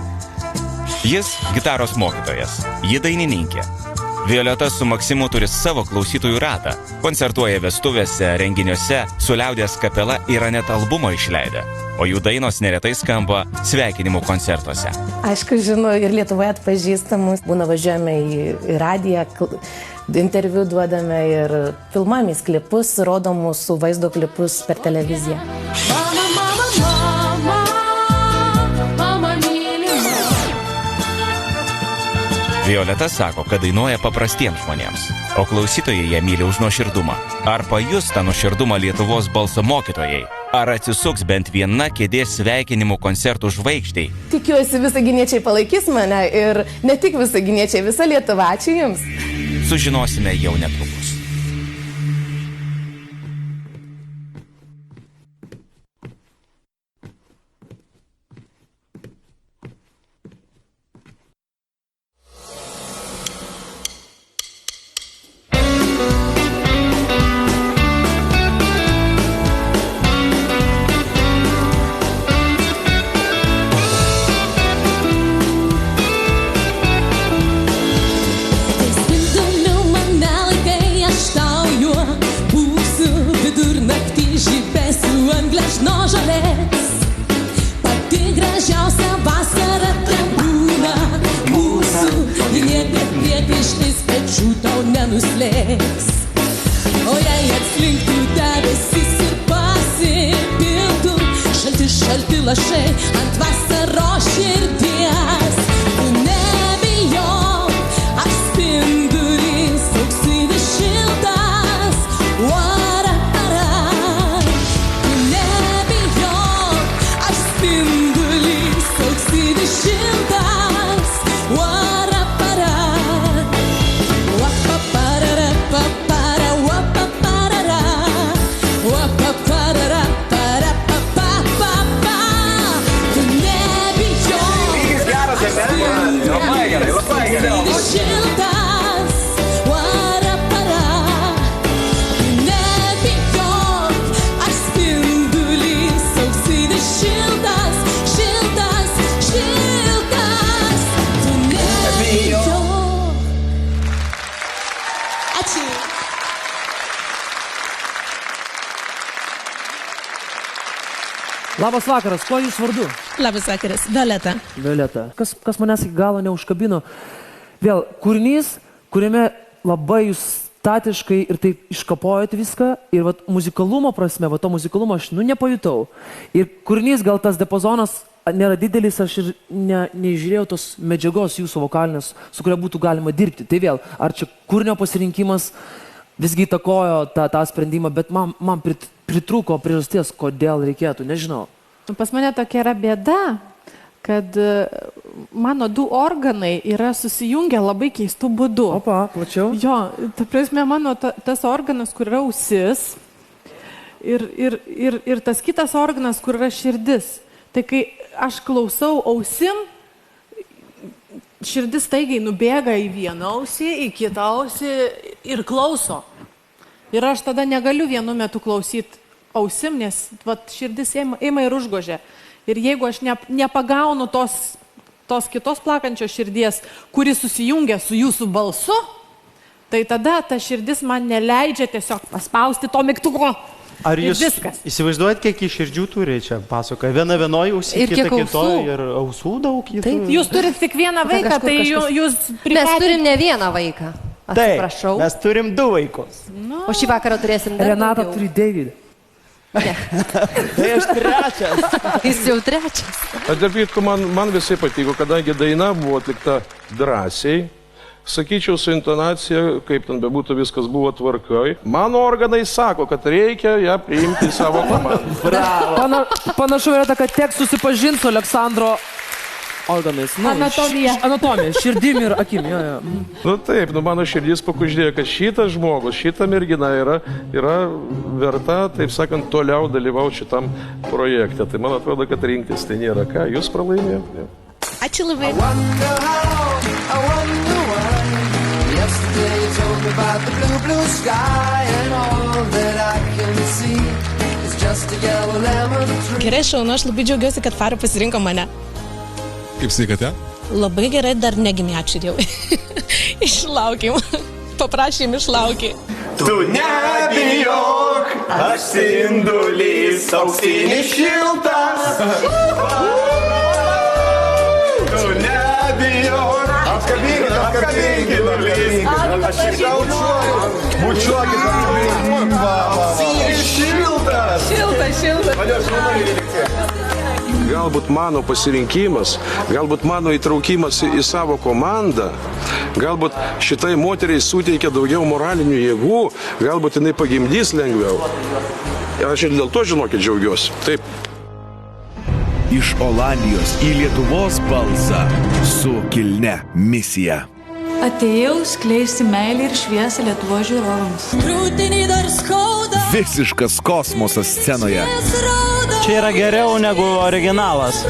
P: Jis gitaros mokytojas, ji dainininkė. Violeta su Maksimu turi savo klausytojų ratą. Koncertuoja vestuvėse, renginiuose, su liaudies kapela yra net albumą išleidę. O jų dainos neretai skamba sveikinimų koncertuose.
T: Aišku, žinau, ir Lietuvoje atpažįstamus. Būna važiuojame į radiją, interviu duodame ir filmuojamės klipus, rodom mūsų vaizdo klipus per televiziją.
P: Violeta sako, kad dainuoja paprastiems žmonėms, o klausytojai ją myli už nuoširdumą. Ar pajus tą nuoširdumą Lietuvos balso mokytojai? Ar atsisuks bent viena kėdės sveikinimų koncertų žvaigždei?
M: Tikiuosi, visaginiečiai palaikys mane ir ne tik visaginiečiai, visa Lietuva. Ačiū Jums.
P: Sužinosime jau netrukus.
D: O jei atslinktų debesis ir pasipiltų šalti lašai ant vasaros širdies, tu nebijok, aš spindulys auksinis šiltas, tu nebijok, aš spindulys auksinis šiltas,
J: Labas vakaras, kuo jūs vardu?
Q: Labas vakaras, Violeta.
J: Violeta. Kas manęs iki galo neužkabino? Vėl, kūrinys, kuriame labai jūs statiškai ir taip iškapojate viską ir vat, muzikalumo prasme, to muzikalumo aš nepajutau. Ir kūrinys, gal tas diapazonas nėra didelis, aš ir neižiūrėjau tos medžiagos jūsų vokalinės, su kuria būtų galima dirbti. Tai vėl, ar čia kūrinio pasirinkimas visgi įtakojo tą sprendimą, bet man pritrūko priežasties, kodėl reikėtų, nežinau.
I: Pas mane tokia yra bėda, kad mano du organai yra susijungę labai keistų būdų.
J: Opa, plačiau?
I: Jo, ta prasme, mano tas organas, kur yra ausis, ir tas kitas organas, kur yra širdis. Tai kai aš klausau ausim, širdis taigiai nubėga į vieną ausį, į kitą ausį ir klauso. Ir aš tada negaliu vienu metu klausyti ausim, nes širdis ima ir užgožia. Ir jeigu aš nepagaunu tos kitos plakančios širdies, kuri susijungia su jūsų balsu, tai tada ta širdis man neleidžia tiesiog paspausti to mygtuko.
G: Ar jūs įsivaizduojat, kiek širdžių turi čia pasakoja? Viena vienoje ausį, kita kitoje ir ausų daug.
I: Taip, jūs turite tik vieną vaiką, tai jūs pripažinti.
C: Mes turim ne vieną vaiką. Atsiprašau.
G: Taip, mes turim 2 vaikus.
C: O šį vakarą turėsim dar
J: Renata turi David.
G: Tai aš 3.
C: Jis jau 3.
H: Atarpytku, man visai patiko, kadangi daina buvo atlikta drąsiai, sakyčiau, su intonacija, kaip ten bebūtų, viskas buvo tvarkoj. Mano organai sako, kad reikia ją priimti į savo komandą.
J: Panašu yra, kad teks susipažinti su Aleksandro organais. Anatomija, širdim ir akim.
H: Nu taip, mano širdis pakuždėjo, kad šitas žmogus, šita mergina yra verta, taip sakant, toliau dalyvauti šitam projekte. Tai man atrodo, kad rinktis tai nėra ką. Jūs pralaimėjote.
Q: Ačiū labai. Gerai, šaunu, aš labai džiaugiuosi, kad Faro pasirinko mane.
W: Kaip sveikate?
Q: Labai gerai, dar negimė, ačiū Dievui. Išlaukim. Paprašym, išlaukim.
X: Tu nebijok, aš spindulys auksinis šiltas. Tu nebijok, apkabinkit, aš išaučiuoju. Bučiuokit, auksinis šiltas.
M: Šiltas.
X: Pradėjau šiltai.
H: galbūt mano pasirinkimas, galbūt mano įtraukimas į savo komandą, galbūt šitai moteriai suteikia daugiau moralinių jėgų, galbūt jinai pagimdys lengviau. Ir aš ir dėl to, žinokit, džiaugiuosi. Taip.
L: Iš Olandijos į Lietuvos balsą su kilnia misija.
N: Atėjau skleisti meilį ir šviesą Lietuvos žiūrovams. Krūtinį dar skauda.
L: Visiškas kosmosas scenoje.
G: Čia yra geriau negu originalas.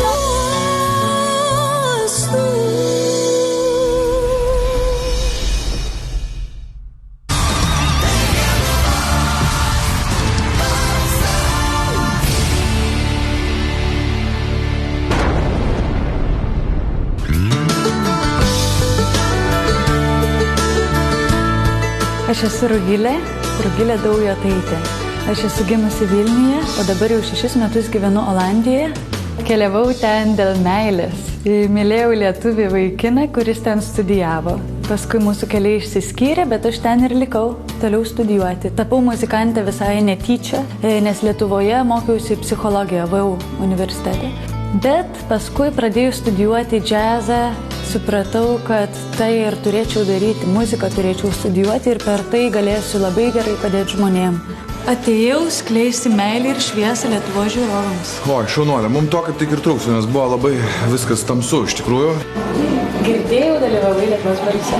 N: Aš esu Rugilė Daujotaitė. Aš esu gimusi Vilniuje, o dabar jau 6 metus gyvenu Olandijoje. Keliavau ten dėl meilės. Mylėjau lietuvį vaikiną, kuris ten studijavo. Paskui mūsų keliai išsiskyrė, bet aš ten ir likau toliau studijuoti. Tapau muzikantė visai netyčia, nes Lietuvoje mokiausi psichologiją VU universitete. Bet paskui pradėjau studijuoti džiazą, supratau, kad tai ir turėčiau daryti, muziką turėčiau studijuoti ir per tai galėsiu labai gerai padėti žmonėm. Atėjau skleisti meilį ir šviesą Lietuvos žiūrovams.
F: O, šaunuolė, mums to kaip tik ir trūksta, nes buvo labai viskas tamsu iš tikrųjų.
N: Girdėjau, dalyvavai Lietuvos balse.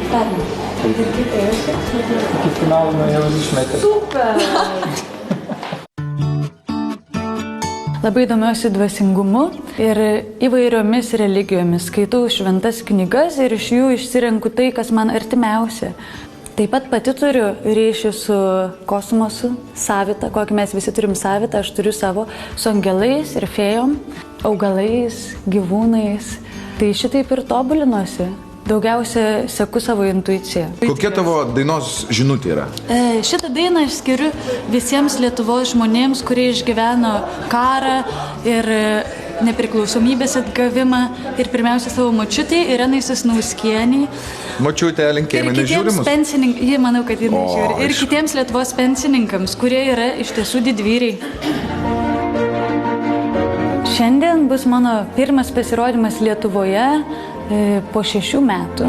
N: Pernai. Ir kaip ėjosi?
R: Iki finalo nuėjau ir išmetė.
N: Super! Labai domiuosi dvasingumu ir įvairiomis religijomis. Skaitau šventas knygas ir iš jų išsirenku tai, kas man artimiausia. Taip pat pati turiu ryšį su kosmosu, savitą, kokį mes visi turim savitą, aš turiu savo su angelais ir fėjom, augalais, gyvūnais. Tai šitaip ir tobulinuosi. Daugiausia seku savo intuiciją.
F: Kokia tavo dainos žinutė yra?
N: Šitą dainą aš skiriu visiems Lietuvos žmonėms, kurie išgyveno karą ir nepriklausomybės atgavimą. Ir pirmiausia savo močiutei Irenai Sasnauskienei.
F: Močiutė, linkėjimai nežiūrimus?
N: Ji manau, kad ji nežiūri. Ir kitiems Lietuvos pensininkams, kurie yra iš tiesų didvyriai. Šiandien bus mano pirmas pasirodymas Lietuvoje po 6 metų.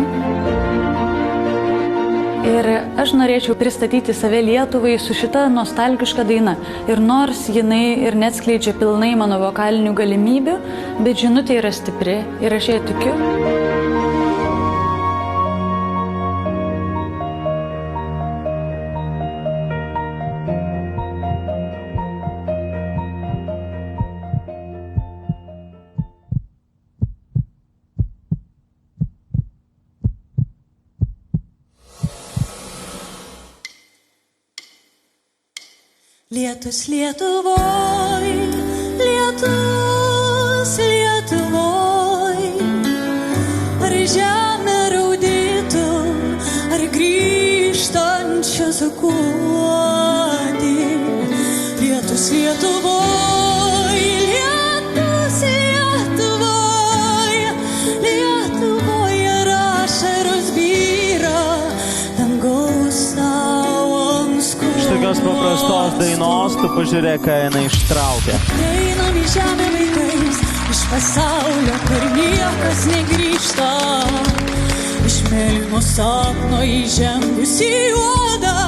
N: Ir aš norėčiau pristatyti save Lietuvai su šita nostalgiška daina. Ir nors jinai ir neatskleidžia pilnai mano vokalinių galimybių, bet žinutė yra stipri ir aš ją tikiu.
V: Lietus Lietuvoj, lietus Lietuvoj, ar žemė raudytų, ar grįžtančią zakuodį. Lietus Lietuvoj, lietus Lietuvoj, Lietuvoj ir ašaros byra, dangaus tau ant skūro.
G: Tokios paprastos dainos, tu pažiūrėk, ką jinai ištraukė.
V: Einam į žemę vaikais, iš pasaulio, kur niekas negrįžta. Iš mėlyno sapno įžengus į juodą,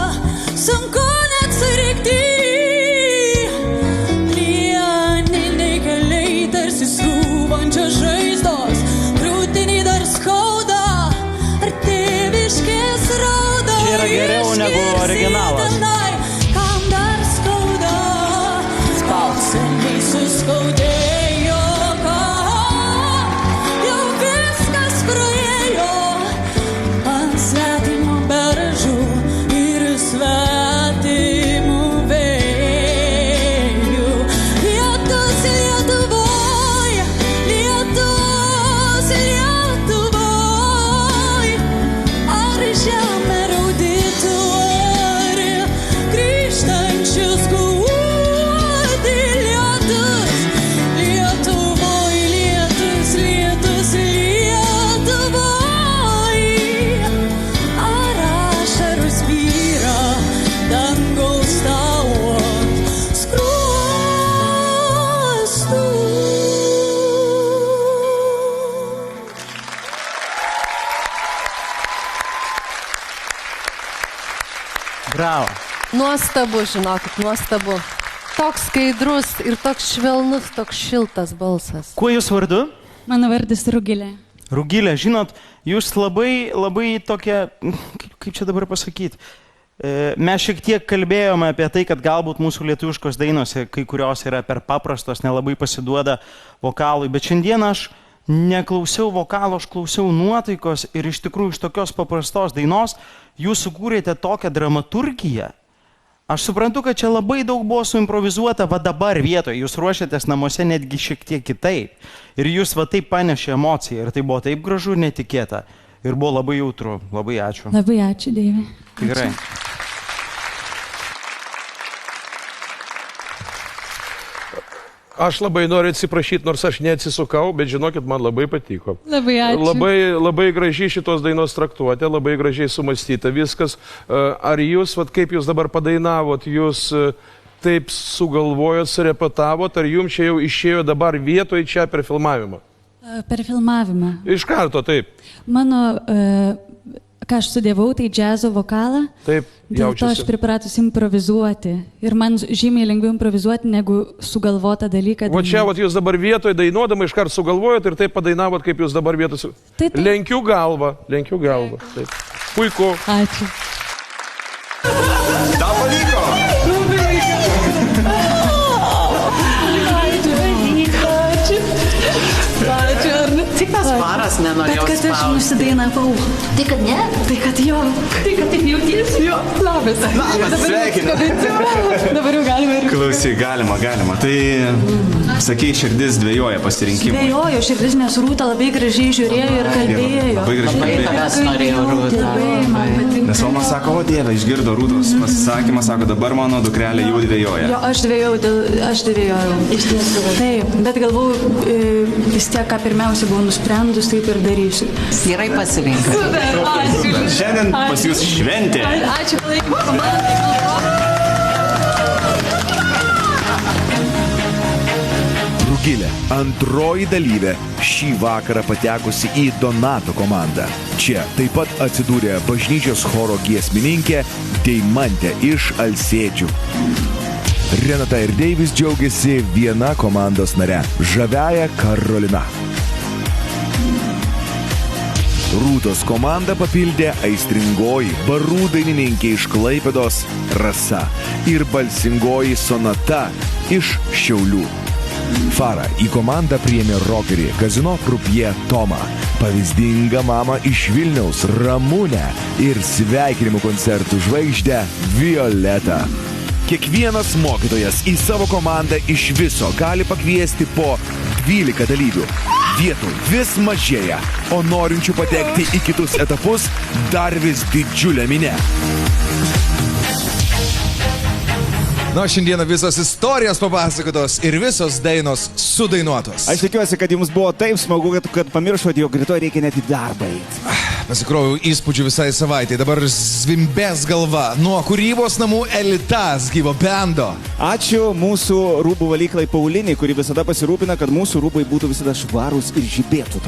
V: sunku net surikti. Plieniniai keliai tarsi srūvančios žaizdos, krūtinį dar skauda, ar tėviškės rauda.
G: Čia yra geriau negu originalas.
V: Seniai suskaudėjo, jau viskas praėjo ant svetimų beržų ir svetimų vėjų. Lietus Lietuvoj,
G: Bravo.
C: Nuostabu, žinokit, nuostabu. Toks skaidrus ir toks švelnus, toks šiltas balsas.
G: Kuo jūs vardu?
N: Mano vardas Rugilė.
G: Rugilė, žinot, jūs labai tokia, kaip čia dabar pasakyti, mes šiek tiek kalbėjome apie tai, kad galbūt mūsų lietuviškos dainos, kai kurios yra per paprastos, nelabai pasiduoda vokalui, bet šiandien aš neklausiau vokalo, aš klausiau nuotaikos ir iš tikrųjų iš tokios paprastos dainos jūs sukūrėte tokią dramaturgiją. Aš suprantu, kad čia labai daug buvo suimprovizuota, va dabar vietoje, jūs ruošiatės namuose netgi šiek tiek kitaip. Ir jūs va taip panešė emociją ir tai buvo taip gražu ir netikėta. Ir buvo labai jautru. Labai ačiū.
N: Labai ačiū, Dieve.
G: Gerai.
H: Aš labai noriu atsiprašyti, nors aš neatsisukau, bet žinokit, man labai patiko.
N: Labai ačiū.
H: Labai gražiai šitos dainos traktuotė, labai gražiai sumastyta viskas. Ar jūs, vat, kaip jūs dabar padainavot, jūs taip sugalvojot, surepetavot, ar jums čia jau išėjo dabar vietoj čia per filmavimą?
N: Per filmavimą.
H: Iš karto, taip.
N: Mano, ką aš studijavau, tai džiazo vokalą.
H: Taip,
N: dėl to aš pripratus improvizuoti. Ir man žymiai lengviau improvizuoti, negu sugalvotą dalyką.
H: O čia vat, jūs dabar vietoj dainuodama iš karto sugalvojot ir taip padainavot, kaip jūs dabar vietoj.
N: Taip.
H: Lenkiu galvą, lenkiu galvą. Taip. Puiku.
N: Ačiū.
X: Tau pavyko.
B: Tik tas paras nenorėjo
N: Bet kad aš
B: spausti.
N: nusidainavau.
B: Tai kad ne?
N: Tai kad jo. Tai kad taip jautiesi. Jo. Labas.
X: Sveikinu.
N: Dabar jau galima ir...
K: Klausyk, galima. Tai, sakai, širdis dvėjoja pasirinkimui.
N: Dvejojo širdis, nes Rūta labai gražiai žiūrėjo ir kalbėjo.
K: Labai gražiai kalbėjo.
B: Tavęs norėjo Rūta.
K: Nes Oma sako, o Dieve, išgirdo Rūtos pasisakymą, sako, dabar mano dukrelė jau dvėjoja.
N: Jo, aš dvejojau. Iš tiesų. Taip, bet galvojau, vis tiek, ką pirmiausia buvau nusprendus, taip ir darysiu.
B: Gerai pasirinkai.
N: Super, ačiū.
K: Šiandien pas jūs šventė.
N: Ačiū palaikymą komandai.
L: Rugilė, antroji dalyvė, šį vakarą patekusi į Donato komandą. Čia taip pat atsidūrė bažnyčios choro giesmininkė Deimantė iš Alsėdžių. Renata ir Deivis džiaugiasi viena komandos nare - žaviaja Karolina. Rūtos komandą papildė aistringoji barų dainininkė iš Klaipėdos Rasa ir balsingoji Sonata iš Šiaulių. Farą į komandą priėmė rokerį Kazino Krupje Tomą, pavyzdingą mamą iš Vilniaus Ramunę ir sveikinimų koncertų žvaigždę Violetą. Kiekvienas mokytojas į savo komandą iš viso gali pakviesti po 12 dalyvių. Vietų vis mažėja, o norinčių patekti į kitus etapus dar vis didžiulė minė. Na, šiandieną visos istorijos papasakotos ir visos dainos sudainuotos.
K: Aš tikiuosi, kad jums buvo taip smagu, kad pamiršote, jog rytoj reikia net į darbą eiti.
L: Pasikroviau įspūdžių visai savaitai. Dabar zvimbės galva nuo kūrybos namų Elitas gyvo bendo.
K: Ačiū mūsų rūbų valyklai Paulinai, kuri visada pasirūpina, kad mūsų rūbai būtų visada švarūs ir žibėtų.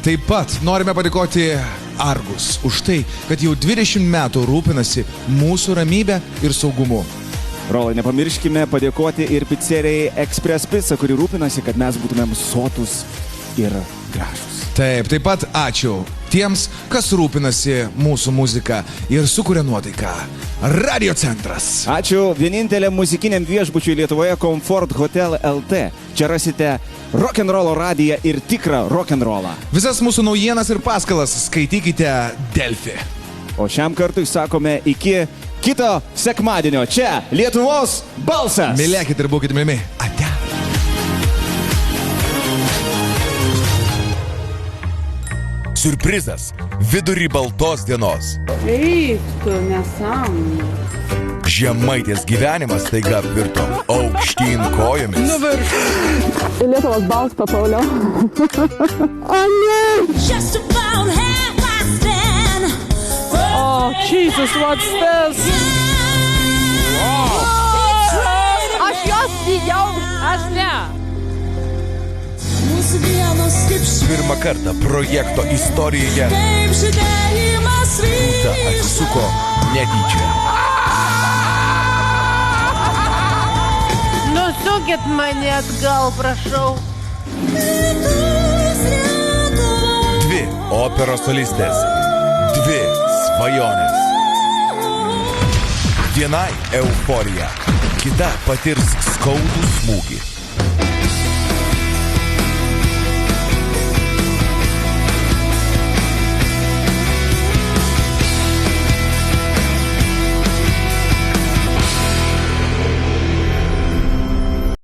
L: Taip pat norime padėkoti Argus už tai, kad jau 20 metų rūpinasi mūsų ramybę ir saugumu.
K: Rolai, nepamirškime padėkoti ir pizzerijai Express Pizza, kuri rūpinasi, kad mes būtumėm sotus ir gražus.
L: Taip pat ačiū tiems, kas rūpinasi mūsų muziką ir sukuria nuotaiką. Radio centras.
K: Ačiū vieninteliam muzikiniam viešbučiui Lietuvoje Comfort Hotel LT. Čia rasite rock'n'rollo radiją ir tikrą rock'n'rollą.
L: Visas mūsų naujienas ir paskalas skaitykite Delfi.
K: O šiam kartui sakome iki kito sekmadienio. Čia Lietuvos balsas.
L: Mylėkit ir būkite mylimi. Ate. Siurprizas vidury baltos dienos.
S: Eik tu, nesąmonė.
L: Žemaitės gyvenimas taiga virto aukštyn kojomis.
S: Nuvirš.
U: Lietuvos balsą, Pauliau. O ne!
S: Oh, Jesus, what's this?
I: Aš jos bijau, aš ne.
V: mes vienos kaip
L: Pirmą kartą projekto istorijoje
V: kaip žydėjimas
L: Rūta atsisuko netyčia.
C: Nusukit mane atgal, prašau.
L: Dvi operos solistės. Dvi svajonės. Vienai euforija, kita patirs skaudų smūgį.